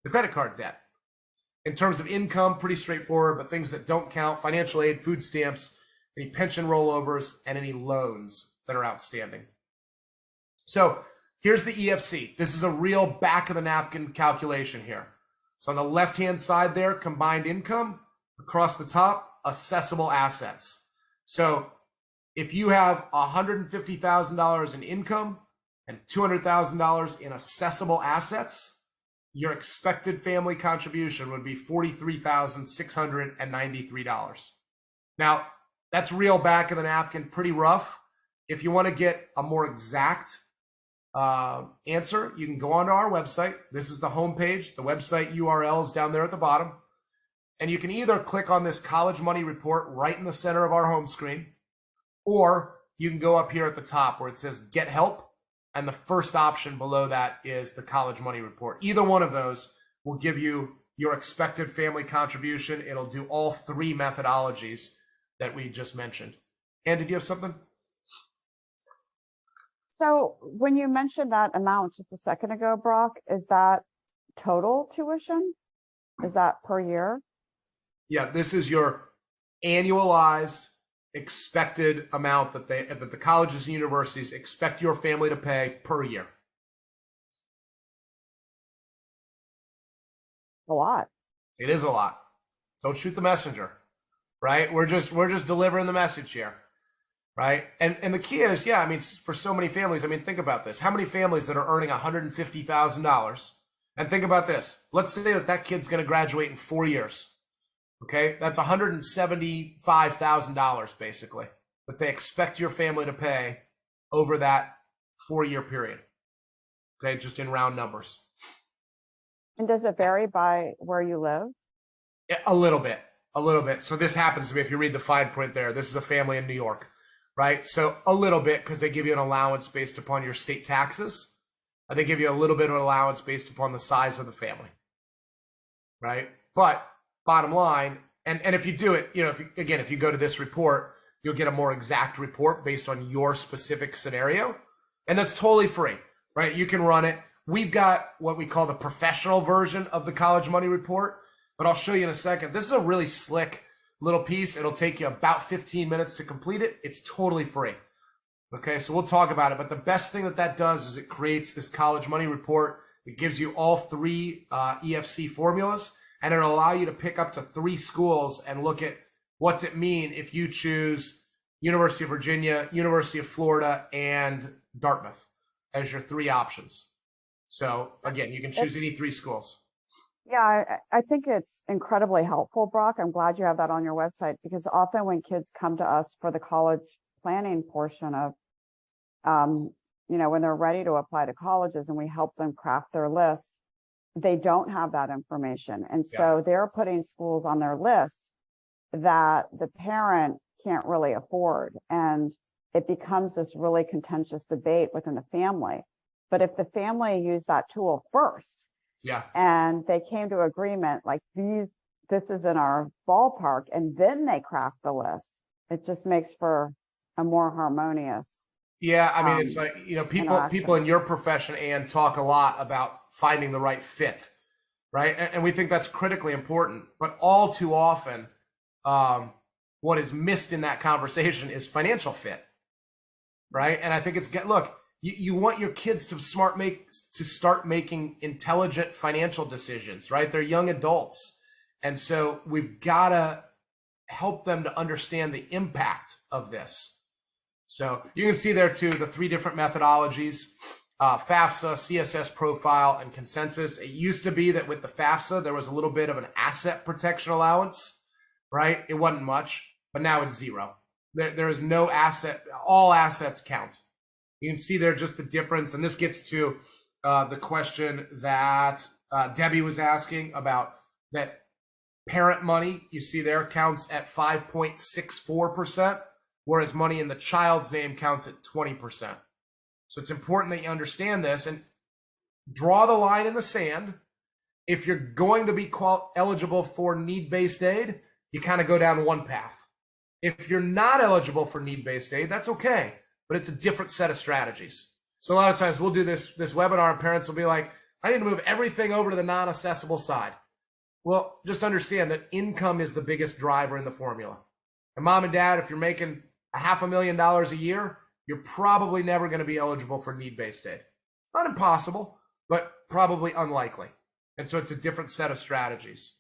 the credit card debt. In terms of income, pretty straightforward, but things that don't count: financial aid, food stamps, any pension rollovers, and any loans that are outstanding. So here's the EFC. This is a real back of the napkin calculation here. So on the left-hand side there, combined income. Across the top, assessable assets. So if you have $150,000 in income and $200,000 in assessable assets, your expected family contribution would be $43,693. Now, that's real back of the napkin, pretty rough. If you want to get a more exact answer, you can go onto our website. This is the homepage. The website URL is down there at the bottom. And you can either click on this college money report right in the center of our home screen, or you can go up here at the top where it says get help. And the first option below that is the college money report. Either one of those will give you your expected family contribution. It'll do all three methodologies that we just mentioned. Ann, did you have something? So when you mentioned that amount just a second ago, Brock, is that total tuition? Is that per year? Yeah, this is your annualized expected amount that the colleges and universities expect your family to pay per year. A lot. It is a lot. Don't shoot the messenger, right? We're just delivering the message here, right? And the key is, yeah, I mean, for so many families, I mean, think about this. How many families that are earning $150,000? And think about this. Let's say that kid's going to graduate in 4 years. Okay, that's $175,000 basically that they expect your family to pay over that 4-year period. Okay, just in round numbers. And does it vary by where you live? A little bit. So this happens to me if you read the fine print there. This is a family in New York, right? So a little bit because they give you an allowance based upon your state taxes. And they give you a little bit of an allowance based upon the size of the family, right? But bottom line, and if you do it, you know, if you go to this report, you'll get a more exact report based on your specific scenario. And that's totally free, right? You can run it. We've got what we call the professional version of the college money report, but I'll show you in a second. This is a really slick little piece. It'll take you about 15 minutes to complete it. It's totally free. Okay, so we'll talk about it. But the best thing that does is it creates this college money report. It gives you all three EFC formulas. And it'll allow you to pick up to 3 schools and look at what's it mean if you choose University of Virginia, University of Florida, and Dartmouth as your 3 options. So again, you can choose any 3 schools. Yeah, I think it's incredibly helpful, Brock. I'm glad you have that on your website, because often when kids come to us for the college planning portion of, you know, when they're ready to apply to colleges and we help them craft their list, they don't have that information. And so they're putting schools on their list that the parent can't really afford. And it becomes this really contentious debate within the family. But if the family used that tool first, and they came to agreement, like this is in our ballpark, and then they craft the list, it just makes for a more harmonious. Yeah, I mean, it's like, you know, people in your profession, Ann, talk a lot about finding the right fit, right? And we think that's critically important. But all too often, what is missed in that conversation is financial fit, right? And I think look, you want your kids to start making intelligent financial decisions, right? They're young adults. And so we've got to help them to understand the impact of this. So you can see there too, the 3 different methodologies, FAFSA, CSS profile, and consensus. It used to be that with the FAFSA, there was a little bit of an asset protection allowance, right? It wasn't much, but now it's 0. There is no asset. All assets count. You can see there just the difference. And this gets to the question that Debbie was asking about, that parent money, you see there, counts at 5.64%. Whereas money in the child's name counts at 20%. So it's important that you understand this and draw the line in the sand. If you're going to be eligible for need-based aid, you kind of go down one path. If you're not eligible for need-based aid, that's okay, but it's a different set of strategies. So a lot of times we'll do this webinar and parents will be like, I need to move everything over to the non-assessable side. Well, just understand that income is the biggest driver in the formula. And mom and dad, if you're making $500,000 a year, you're probably never going to be eligible for need-based aid. Not impossible, but probably unlikely. And so it's a different set of strategies.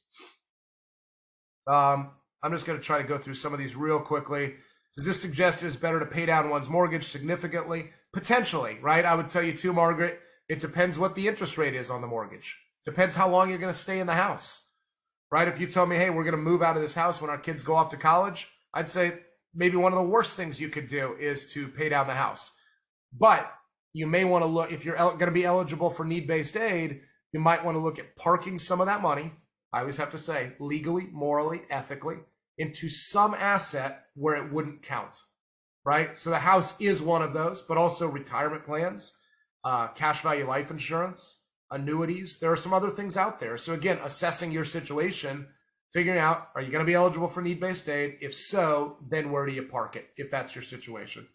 I'm just going to try to go through some of these real quickly. Does this suggest it is better to pay down one's mortgage significantly? Potentially, right? I would tell you too, Margaret, it depends what the interest rate is on the mortgage. Depends how long you're going to stay in the house, right? If you tell me, hey, we're going to move out of this house when our kids go off to college, I'd say maybe one of the worst things you could do is to pay down the house. But you may want to look, if you're going to be eligible for need-based aid, you might want to look at parking some of that money. I always have to say, legally, morally, ethically, into some asset where it wouldn't count, right? So the house is one of those, but also retirement plans, cash value life insurance, annuities. There are some other things out there. So again, assessing your situation, figuring out, are you going to be eligible for need-based aid? If so, then where do you park it, if that's your situation?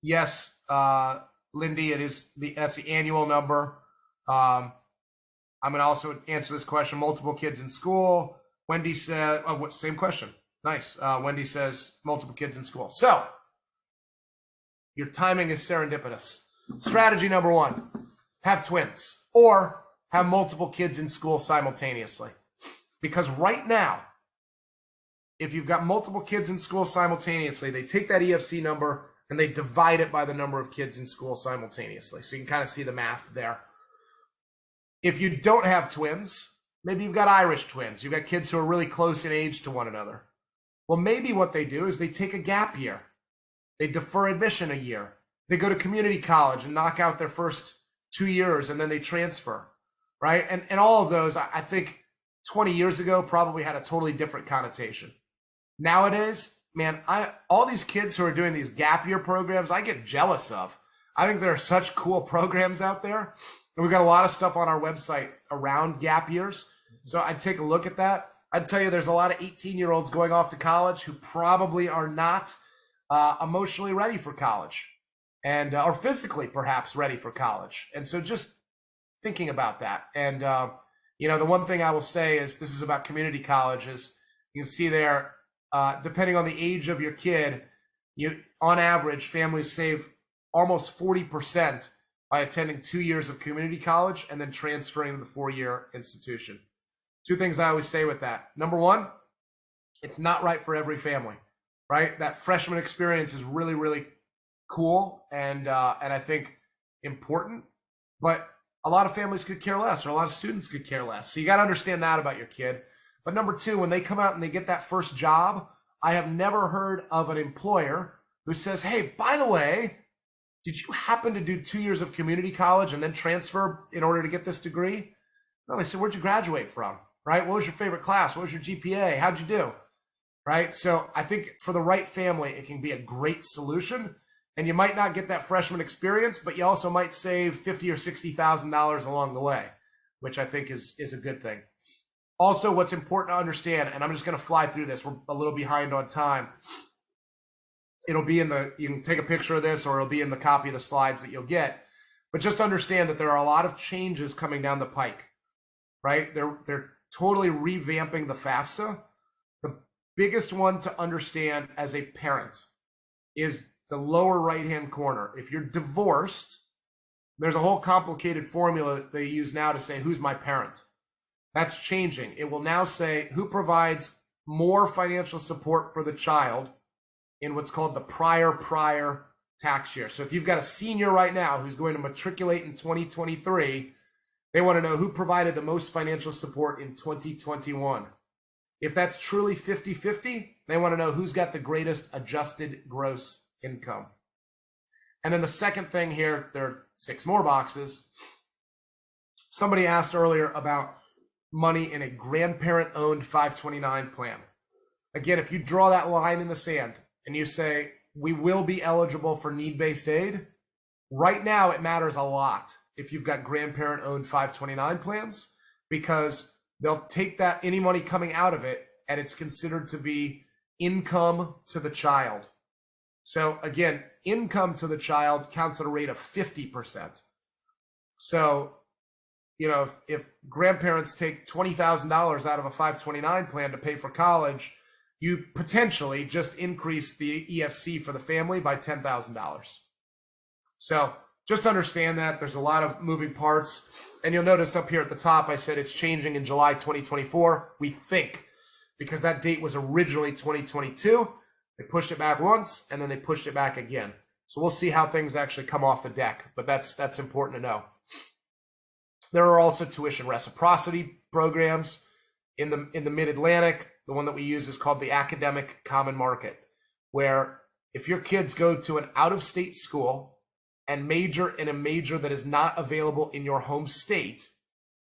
Yes, Lindy, that's the annual number. I'm going to also answer this question, multiple kids in school. Wendy said, same question. Nice. Wendy says multiple kids in school. So your timing is serendipitous. Strategy number one, have twins or have multiple kids in school simultaneously. Because right now, if you've got multiple kids in school simultaneously, they take that EFC number and they divide it by the number of kids in school simultaneously. So you can kind of see the math there. If you don't have twins, maybe you've got Irish twins. You've got kids who are really close in age to one another. Well, maybe what they do is they take a gap year. They defer admission a year. They go to community college and knock out their first 2 years and then they transfer, right? And all of those, I think 20 years ago probably had a totally different connotation. Nowadays, man, all these kids who are doing these gap year programs, I get jealous of. I think there are such cool programs out there. And we've got a lot of stuff on our website around gap years. So I'd take a look at that. I'd tell you there's a lot of 18-year-olds going off to college who probably are not emotionally ready for college and or physically perhaps ready for college. And so just thinking about that. And, the one thing I will say is this is about community colleges. You can see there, depending on the age of your kid, on average, families save almost 40% by attending 2 years of community college and then transferring to the 4-year institution. Two things I always say with that. Number one, it's not right for every family, right? That freshman experience is really, really cool and I think important, but a lot of families could care less or a lot of students could care less. So you got to understand that about your kid. But number two, when they come out and they get that first job, I have never heard of an employer who says, hey, by the way, did you happen to do 2 years of community college and then transfer in order to get this degree? No, they said, where'd you graduate from, right? What was your favorite class? What was your GPA? How'd you do, right? So I think for the right family, it can be a great solution. And you might not get that freshman experience, but you also might save $50,000 or $60,000 along the way, which I think is a good thing. Also, what's important to understand, and I'm just going to fly through this. We're a little behind on time. It'll be you can take a picture of this or it'll be in the copy of the slides that you'll get. But just understand that there are a lot of changes coming down the pike, right? They're totally revamping the FAFSA. The biggest one to understand as a parent is the lower right-hand corner. If you're divorced, there's a whole complicated formula they use now to say, who's my parent? That's changing. It will now say who provides more financial support for the child in what's called the prior tax year. So if you've got a senior right now who's going to matriculate in 2023, they want to know who provided the most financial support in 2021. If that's truly 50-50, they want to know who's got the greatest adjusted gross income. And then the second thing here, there are 6 more boxes. Somebody asked earlier about money in a grandparent-owned 529 plan. Again, if you draw that line in the sand and you say, we will be eligible for need-based aid, right now it matters a lot if you've got grandparent-owned 529 plans, because they'll take that, any money coming out of it, and it's considered to be income to the child. So again, income to the child counts at a rate of 50%. So, you know, if grandparents take $20,000 out of a 529 plan to pay for college, you potentially just increase the EFC for the family by $10,000. So just understand that there's a lot of moving parts. And you'll notice up here at the top, I said it's changing in July 2024. We think, because that date was originally 2022. They pushed it back once, and then they pushed it back again. So we'll see how things actually come off the deck, but that's important to know. There are also tuition reciprocity programs in the Mid-Atlantic. The one that we use is called the Academic Common Market, where if your kids go to an out-of-state school and major in a major that is not available in your home state,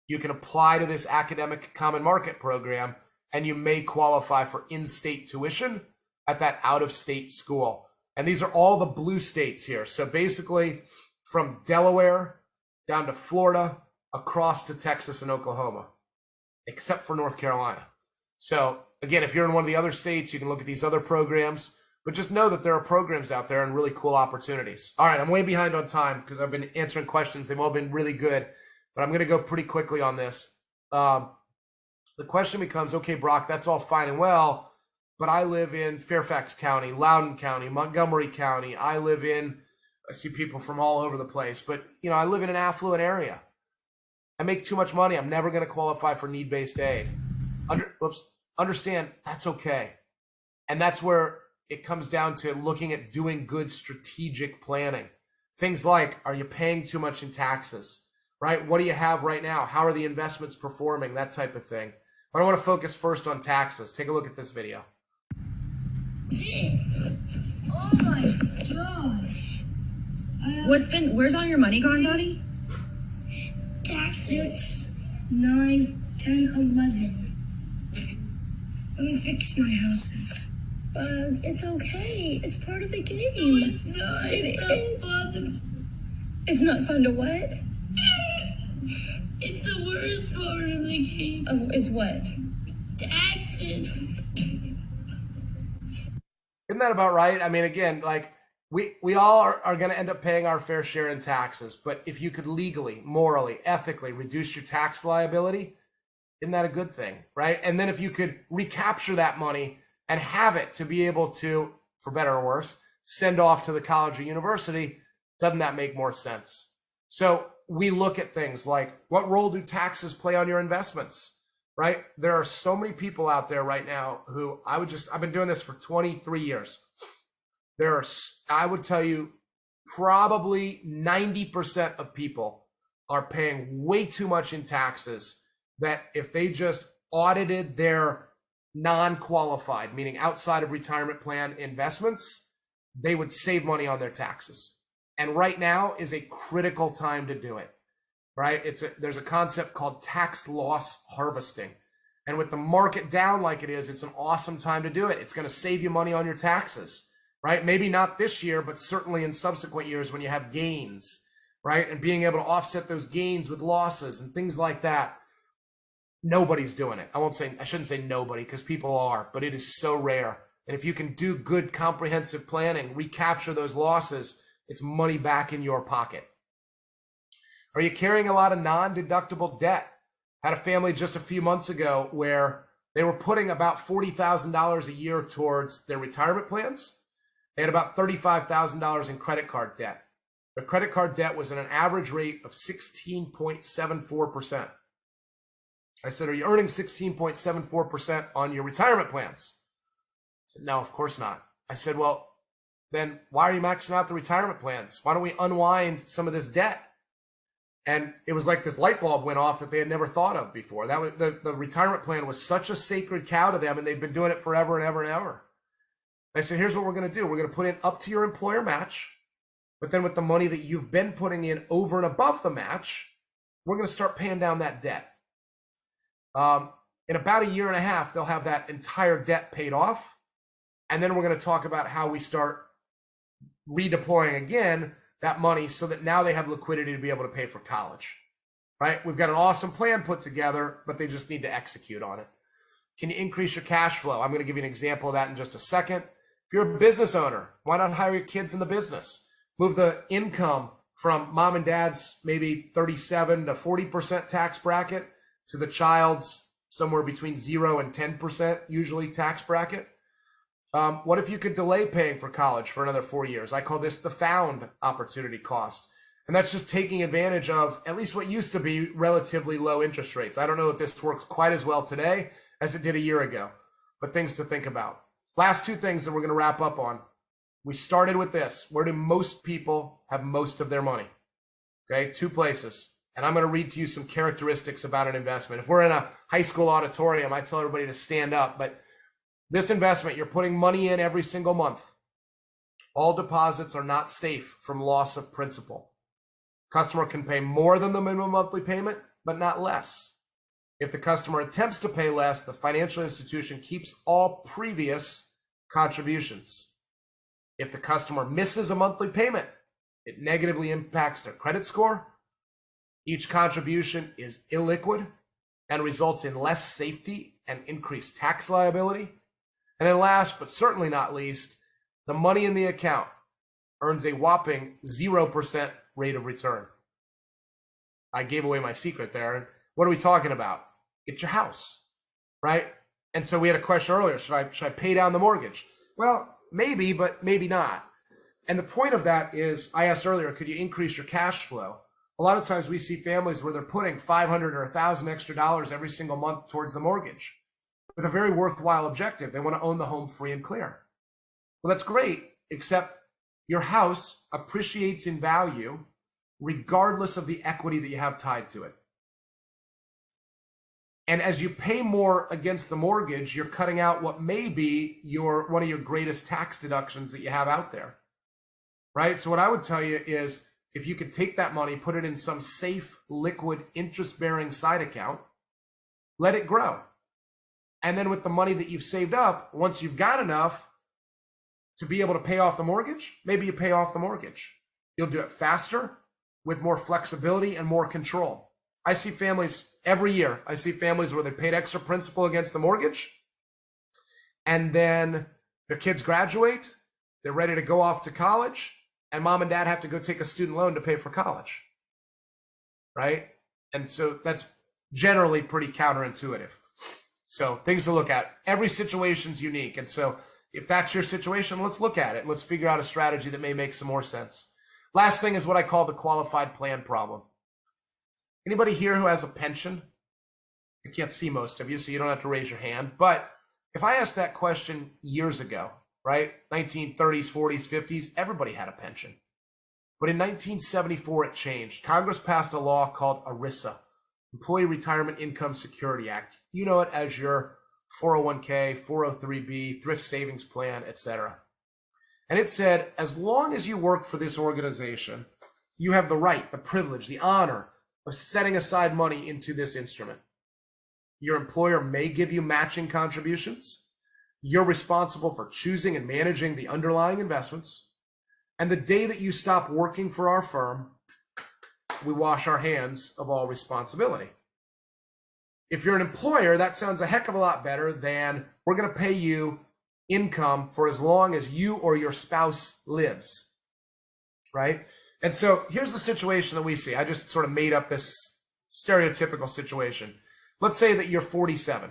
you can apply to this Academic Common Market program, and you may qualify for in-state tuition at that out-of-state school. And these are all the blue states here. So basically from Delaware down to Florida, across to Texas and Oklahoma, except for North Carolina. So again, if you're in one of the other states, you can look at these other programs, but just know that there are programs out there and really cool opportunities. All right, I'm way behind on time because I've been answering questions. They've all been really good, but I'm going to go pretty quickly on this. The question becomes, okay, Brock, that's all fine and well, but I live in Fairfax County, Loudoun County, Montgomery County. I see people from all over the place, but you know, I live in an affluent area. I make too much money. I'm never going to qualify for need-based aid. Understand, that's okay. And that's where it comes down to looking at doing good strategic planning. Things like, are you paying too much in taxes, right? What do you have right now? How are the investments performing? That type of thing. But I want to focus first on taxes. Take a look at this video. Oh my gosh. Where's all your money gone, Daddy? Taxes. 9, 10, 11. Let me fix my houses. It's okay. It's part of the game. No, it's not fun. It's not fun to what? It's the worst part of the game. Is what? Taxes. Isn't that about right? I mean, again, like we all are going to end up paying our fair share in taxes, but if you could legally, morally, ethically reduce your tax liability, isn't that a good thing, right? And then if you could recapture that money and have it to be able to, for better or worse, send off to the college or university, doesn't that make more sense? So we look at things like, what role do taxes play on your investments, right? There are so many people out there right now who I've been doing this for 23 years. I would tell you probably 90% of people are paying way too much in taxes, that if they just audited their non-qualified, meaning outside of retirement plan investments, they would save money on their taxes. And right now is a critical time to do it, right? There's a concept called tax loss harvesting. And with the market down like it is, it's an awesome time to do it. It's going to save you money on your taxes, right? Maybe not this year, but certainly in subsequent years when you have gains, right? And being able to offset those gains with losses and things like that. Nobody's doing it. I shouldn't say nobody, because people are, but it is so rare. And if you can do good comprehensive planning, recapture those losses, it's money back in your pocket. Are you carrying a lot of non-deductible debt? Had a family just a few months ago where they were putting about $40,000 a year towards their retirement plans. They had about $35,000 in credit card debt. Their credit card debt was at an average rate of 16.74%. I said, are you earning 16.74% on your retirement plans? I said, no, of course not. I said, well, then why are you maxing out the retirement plans? Why don't we unwind some of this debt? And it was like this light bulb went off that they had never thought of before. That was the retirement plan was such a sacred cow to them, and they've been doing it forever and ever and ever. I said, here's what we're going to do. We're going to put in up to your employer match, but then with the money that you've been putting in over and above the match, we're going to start paying down that debt. In about a year and a half, they'll have that entire debt paid off. And then we're going to talk about how we start redeploying again that money so that now they have liquidity to be able to pay for college, right? We've got an awesome plan put together, but they just need to execute on it. Can you increase your cash flow? I'm going to give you an example of that in just a second. If you're a business owner, why not hire your kids in the business? Move the income from mom and dad's maybe 37 to 40% tax bracket to the child's somewhere between 0 and 10% usually tax bracket. What if you could delay paying for college for another 4 years? I call this the found opportunity cost. And that's just taking advantage of at least what used to be relatively low interest rates. I don't know if this works quite as well today as it did a year ago, but things to think about. Last two things that we're going to wrap up on. We started with this. Where do most people have most of their money? Okay, two places. And I'm going to read to you some characteristics about an investment. If we're in a high school auditorium, I tell everybody to stand up. But this investment, you're putting money in every single month. All deposits are not safe from loss of principal. Customer can pay more than the minimum monthly payment, but not less. If the customer attempts to pay less, the financial institution keeps all previous contributions. If the customer misses a monthly payment, it negatively impacts their credit score. Each contribution is illiquid and results in less safety and increased tax liability. And then last, but certainly not least, the money in the account earns a whopping 0% rate of return. I gave away my secret there. What are we talking about? It's your house, right? And so we had a question earlier, should I pay down the mortgage? Well, maybe, but maybe not. And the point of that is, I asked earlier, could you increase your cash flow? A lot of times we see families where they're putting $500 or $1,000 extra dollars every single month towards the mortgage with a very worthwhile objective. They want to own the home free and clear. Well, that's great, except your house appreciates in value regardless of the equity that you have tied to it. And as you pay more against the mortgage, you're cutting out what may be one of your greatest tax deductions that you have out there, right? So what I would tell you is, if you could take that money, put it in some safe, liquid, interest-bearing side account, let it grow. And then with the money that you've saved up, once you've got enough to be able to pay off the mortgage, maybe you pay off the mortgage. You'll do it faster, with more flexibility and more control. I see families every year. I see families where they paid extra principal against the mortgage, and then their kids graduate, they're ready to go off to college, and mom and dad have to go take a student loan to pay for college, right? And so that's generally pretty counterintuitive. So things to look at. Every situation's unique. And so if that's your situation, let's look at it. Let's figure out a strategy that may make some more sense. Last thing is what I call the qualified plan problem. Anybody here who has a pension? I can't see most of you, so you don't have to raise your hand. But if I asked that question years ago, right? 1930s, 40s, 50s, everybody had a pension. But in 1974, it changed. Congress passed a law called ERISA, Employee Retirement Income Security Act. You know it as your 401k, 403b, thrift savings plan, etc. And it said, as long as you work for this organization, you have the right, the privilege, the honor of setting aside money into this instrument. Your employer may give you matching contributions. You're responsible for choosing and managing the underlying investments. And the day that you stop working for our firm, we wash our hands of all responsibility. If you're an employer, that sounds a heck of a lot better than we're going to pay you income for as long as you or your spouse lives, right? And so here's the situation that we see. I just sort of made up this stereotypical situation. Let's say that you're 47.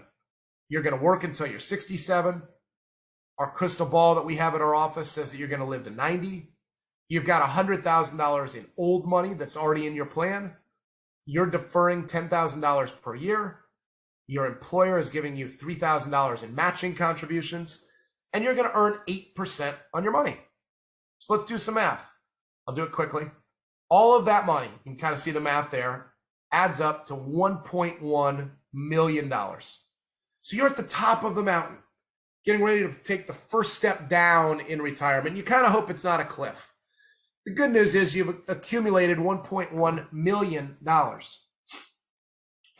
You're going to work until you're 67. Our crystal ball that we have at our office says that you're going to live to 90. You've got $100,000 in old money that's already in your plan. You're deferring $10,000 per year. Your employer is giving you $3,000 in matching contributions, and you're going to earn 8% on your money. So let's do some math. I'll do it quickly. All of that money, you can kind of see the math there, adds up to $1.1 million. So you're at the top of the mountain, getting ready to take the first step down in retirement. You kind of hope it's not a cliff. The good news is you've accumulated $1.1 million.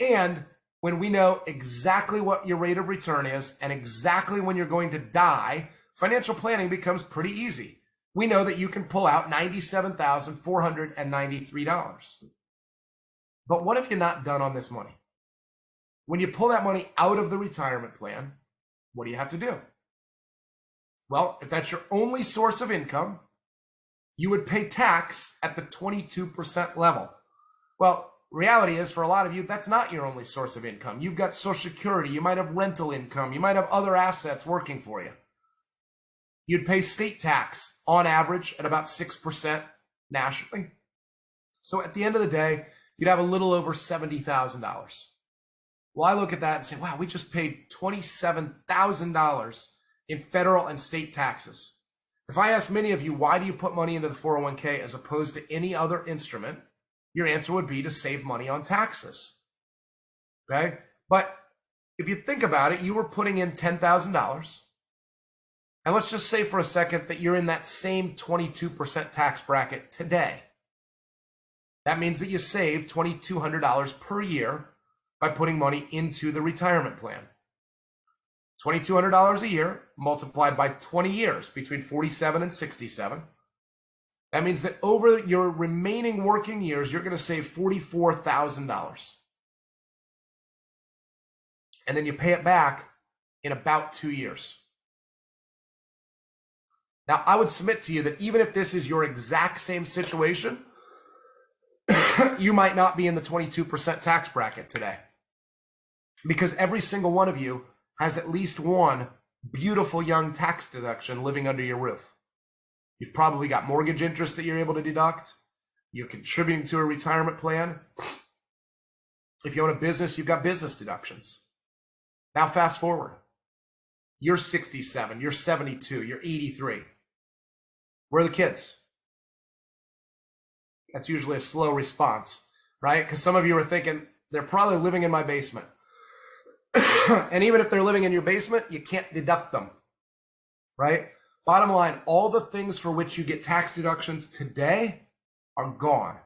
And when we know exactly what your rate of return is and exactly when you're going to die, financial planning becomes pretty easy. We know that you can pull out $97,493. But what if you're not done on this money? When you pull that money out of the retirement plan, what do you have to do? Well, if that's your only source of income, you would pay tax at the 22% level. Well, reality is, for a lot of you, that's not your only source of income. You've got Social Security, you might have rental income, you might have other assets working for you. You'd pay state tax on average at about 6% nationally. So at the end of the day, you'd have a little over $70,000. Well, I look at that and say, wow, we just paid $27,000 in federal and state taxes. If I ask many of you, why do you put money into the 401k as opposed to any other instrument? Your answer would be to save money on taxes. Okay? But if you think about it, you were putting in $10,000. And let's just say for a second that you're in that same 22% tax bracket today. That means that you save $2,200 per year by putting money into the retirement plan. $2,200 a year multiplied by 20 years, between 47 and 67. That means that over your remaining working years, you're going to save $44,000. And then you pay it back in about 2 years. Now, I would submit to you that even if this is your exact same situation, you might not be in the 22% tax bracket today. Because every single one of you has at least one beautiful young tax deduction living under your roof. You've probably got mortgage interest that you're able to deduct. You're contributing to a retirement plan. If you own a business, you've got business deductions. Now fast forward. You're 67, you're 72, you're 83. Where are the kids? That's usually a slow response, right? Because some of you are thinking, they're probably living in my basement. And even if they're living in your basement, you can't deduct them, right? Bottom line, all the things for which you get tax deductions today are gone.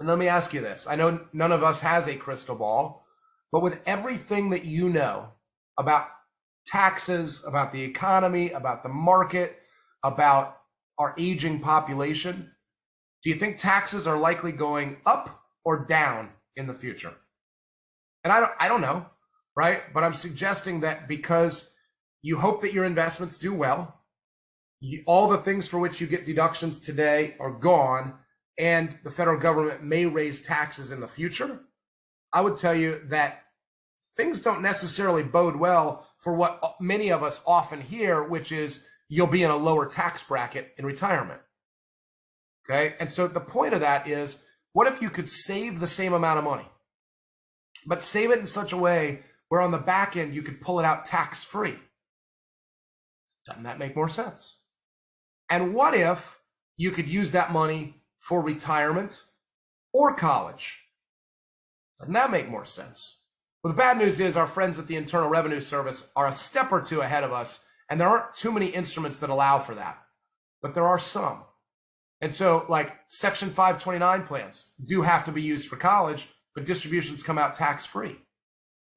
And let me ask you this. I know none of us has a crystal ball, but with everything that you know about taxes, about the economy, about the market, about our aging population, do you think taxes are likely going up or down in the future? And I don't know, right? But I'm suggesting that because you hope that your investments do well, all the things for which you get deductions today are gone, and the federal government may raise taxes in the future, I would tell you that things don't necessarily bode well for what many of us often hear, which is you'll be in a lower tax bracket in retirement. Okay? And so the point of that is, what if you could save the same amount of money, but save it in such a way where on the back end you could pull it out tax-free? Doesn't that make more sense? And what if you could use that money for retirement or college? Doesn't that make more sense? Well, the bad news is our friends at the Internal Revenue Service are a step or two ahead of us, and there aren't too many instruments that allow for that, but there are some. And so, like, Section 529 plans do have to be used for college, but distributions come out tax-free.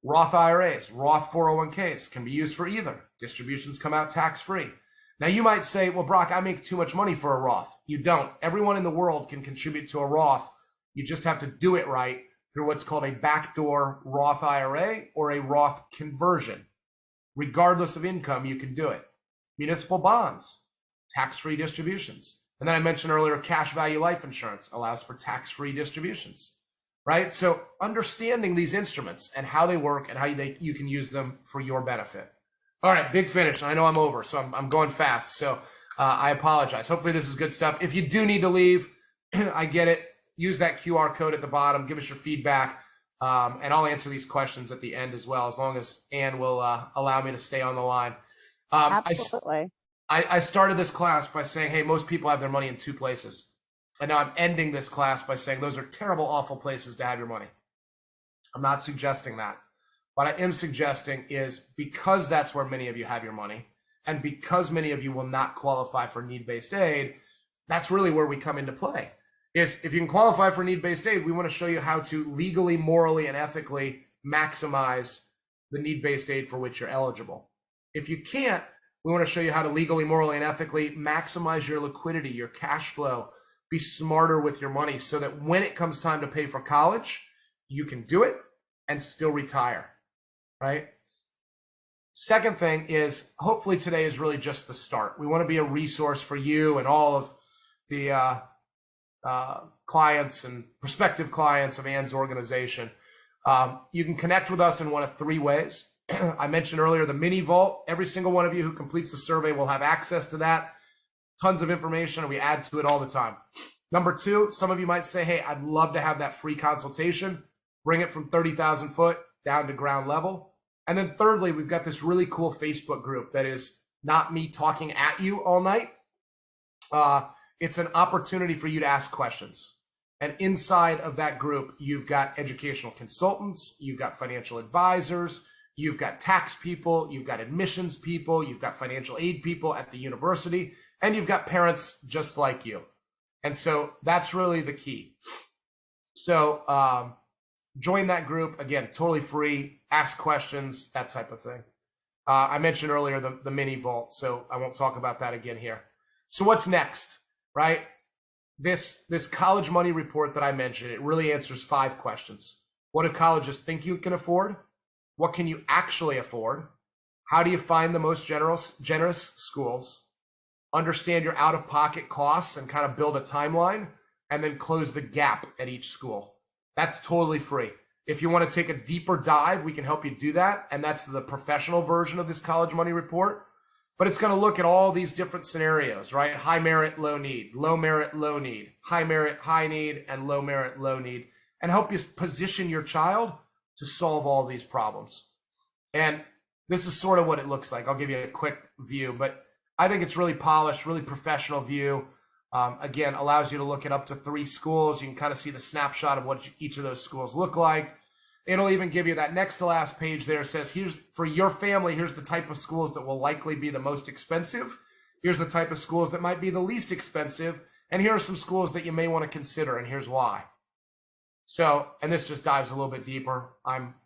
Roth IRAs, Roth 401ks can be used for either. Distributions come out tax-free. Now, you might say, well, Brock, I make too much money for a Roth. You don't. Everyone in the world can contribute to a Roth. You just have to do it right through what's called a backdoor Roth IRA or a Roth conversion. Regardless of income, you can do it. Municipal bonds, tax-free distributions. And then I mentioned earlier, cash value life insurance allows for tax-free distributions, right? So understanding these instruments and how they work and how you can use them for your benefit. All right, big finish. I know I'm over, so I'm going fast. So I apologize. Hopefully this is good stuff. If you do need to leave, I get it. Use that QR code at the bottom. Give us your feedback, and I'll answer these questions at the end as well, as long as Ann will allow me to stay on the line. Absolutely. I started this class by saying, hey, most people have their money in two places. And now I'm ending this class by saying those are terrible, awful places to have your money. I'm not suggesting that. What I am suggesting is, because that's where many of you have your money, and because many of you will not qualify for need-based aid, that's really where we come into play. Is if you can qualify for need-based aid, we want to show you how to legally, morally, and ethically maximize the need-based aid for which you're eligible. If you can't, we want to show you how to legally, morally, and ethically maximize your liquidity, your cash flow, be smarter with your money so that when it comes time to pay for college, you can do it and still retire, right? Second thing is, hopefully today is really just the start. We want to be a resource for you and all of the clients and prospective clients of Ann's organization. You can connect with us in one of three ways. I mentioned earlier the mini vault. Every single one of you who completes the survey will have access to that. Tons of information, and we add to it all the time. Number two, some of you might say, hey, I'd love to have that free consultation. Bring it from 30,000 foot down to ground level. And then thirdly, we've got this really cool Facebook group that is not me talking at you all night. It's an opportunity for you to ask questions. And inside of that group, you've got educational consultants, you've got financial advisors, you've got tax people, you've got admissions people, you've got financial aid people at the university, and you've got parents just like you. And so that's really the key. So join that group. Again, totally free. Ask questions, that type of thing. I mentioned earlier the mini vault, so I won't talk about that again here. So what's next, right? This college money report that I mentioned, it really answers 5 questions. What do colleges think you can afford? What can you actually afford? How do you find the most generous schools? Understand your out-of-pocket costs and kind of build a timeline, and then close the gap at each school. That's totally free. If you want to take a deeper dive, we can help you do that. And that's the professional version of this college money report. But it's going to look at all these different scenarios, right? High merit, low need, low merit, low need, high merit, high need, and low merit, low need, and help you position your child to solve all these problems. And this is sort of what it looks like. I'll give you a quick view, but I think it's really polished, really professional view. Again, allows you to look at up to 3 schools. You can kind of see the snapshot of what each of those schools look like. It'll even give you that next to last page there says, here's for your family, here's the type of schools that will likely be the most expensive. Here's the type of schools that might be the least expensive. And here are some schools that you may want to consider, and here's why. So, and this just dives a little bit deeper. I'm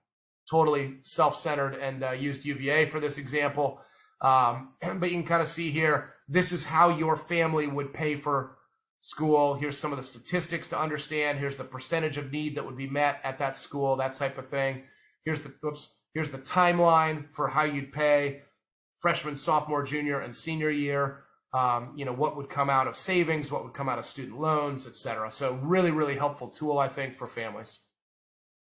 totally self-centered and used UVA for this example. But you can kind of see here, this is how your family would pay for school. Here's some of the statistics to understand. Here's the percentage of need that would be met at that school, that type of thing. Here's the timeline for how you'd pay freshman, sophomore, junior, and senior year. What would come out of savings, what would come out of student loans, etc. So really, really helpful tool, I think, for families.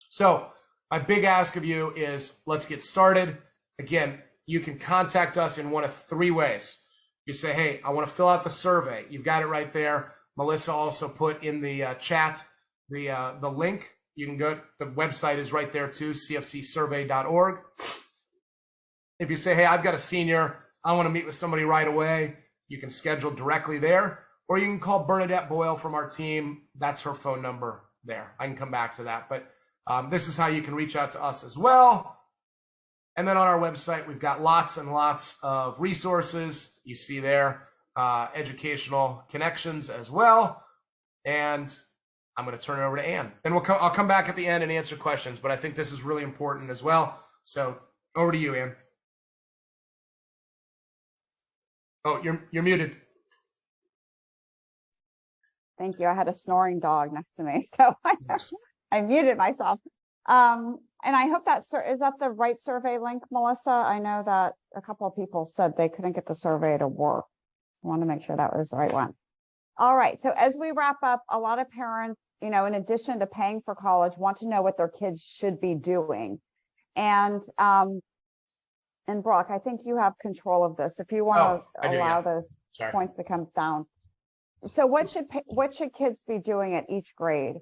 So my big ask of you is let's get started. Again, you can contact us in one of 3 ways. You say, hey, I want to fill out the survey. You've got it right there. Melissa also put in the chat the link. You can go, the website is right there too, cfcsurvey.org. If you say, hey, I've got a senior, I want to meet with somebody right away, you can schedule directly there, or you can call Bernadette Boyle from our team. That's her phone number there. I can come back to that, but this is how you can reach out to us as well. And then on our website, we've got lots and lots of resources. You see there, educational connections as well. And I'm going to turn it over to Ann. Then I'll come back at the end and answer questions, but I think this is really important as well. So over to you, Ann. Oh, you're muted. Thank you. I had a snoring dog next to me, so I muted myself. And I hope is that the right survey link, Melissa? I know that a couple of people said they couldn't get the survey to work. I want to make sure that was the right one. All right. So as we wrap up, a lot of parents, in addition to paying for college, want to know what their kids should be doing. And Brock, I think you have control of this. If you want to allow those points to come down. So what should kids be doing at each grade?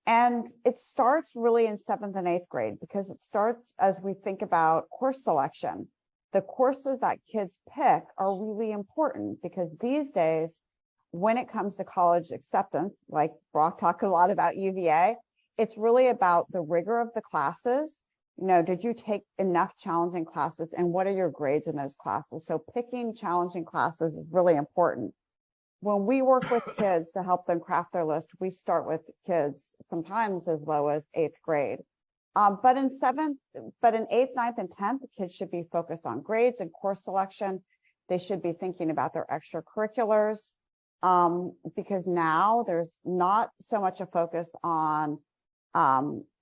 And it starts really in 7th and 8th grade, because it starts as we think about course selection. The courses that kids pick are really important, because these days, when it comes to college acceptance, like Brock talked a lot about UVA, it's really about the rigor of the classes. Did you take enough challenging classes, and what are your grades in those classes? So picking challenging classes is really important. When we work with kids to help them craft their list, we start with kids sometimes as low as 8th grade. But in 8th, 9th, and 10th, the kids should be focused on grades and course selection. They should be thinking about their extracurriculars, because now there's not so much a focus on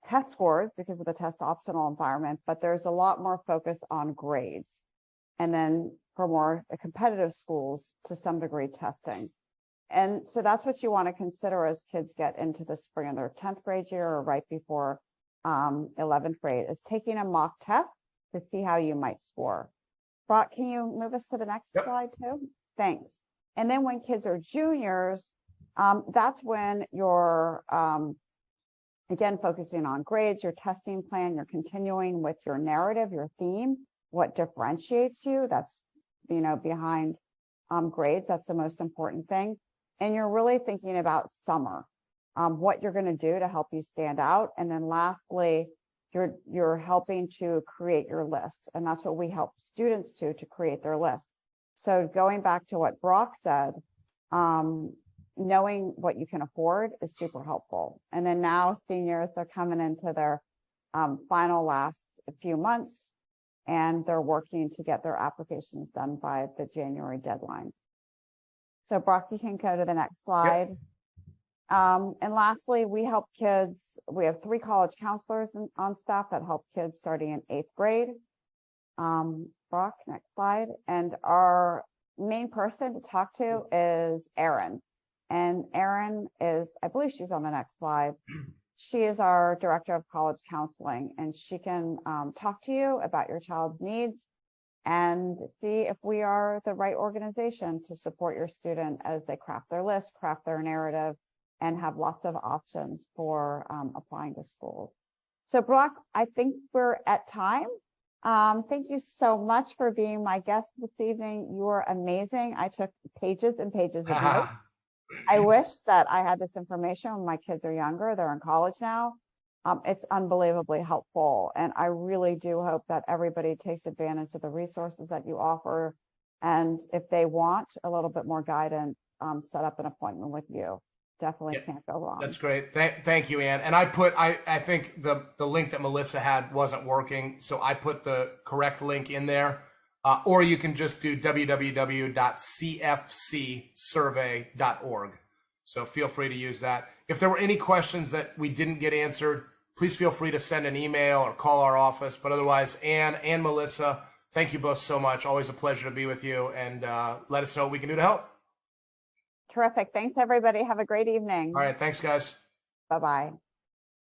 test scores because of the test optional environment, but there's a lot more focus on grades. And then for more competitive schools, to some degree, testing. And so that's what you want to consider as kids get into the spring of their 10th grade year or right before 11th grade, is taking a mock test to see how you might score. Brock, can you move us to the next slide too? Thanks. And then when kids are juniors, that's when you're, again, focusing on grades, your testing plan, you're continuing with your narrative, your theme, what differentiates you, that's, behind grades, that's the most important thing. And you're really thinking about summer, what you're going to do to help you stand out. And then lastly, you're helping to create your list. And that's what we help students to create their list. So going back to what Brock said, knowing what you can afford is super helpful. And then now seniors, they're coming into their final last few months, and they're working to get their applications done by the January deadline. So Brock, you can go to the next slide. Yep. And lastly, we help kids. We have 3 college counselors on staff that help kids starting in 8th grade. Brock, next slide. And our main person to talk to is Erin. And Erin is, I believe she's on the next slide. She is our director of college counseling, and she can talk to you about your child's needs and see if we are the right organization to support your student as they craft their list, craft their narrative, and have lots of options for applying to schools. So Brock, I think we're at time. Thank you so much for being my guest this evening. You are amazing. I took pages and pages of notes. I wish that I had this information when my kids are younger. They're in college now. It's unbelievably helpful. And I really do hope that everybody takes advantage of the resources that you offer. And if they want a little bit more guidance, set up an appointment with you. Definitely can't go wrong. That's great. Thank you, Ann. And I think the link that Melissa had wasn't working. So I put the correct link in there. Or you can just do www.cfcsurvey.org. So feel free to use that. If there were any questions that we didn't get answered, please feel free to send an email or call our office. But otherwise, Ann and Melissa, thank you both so much. Always a pleasure to be with you. And let us know what we can do to help. Terrific. Thanks, everybody. Have a great evening. All right. Thanks, guys. Bye-bye.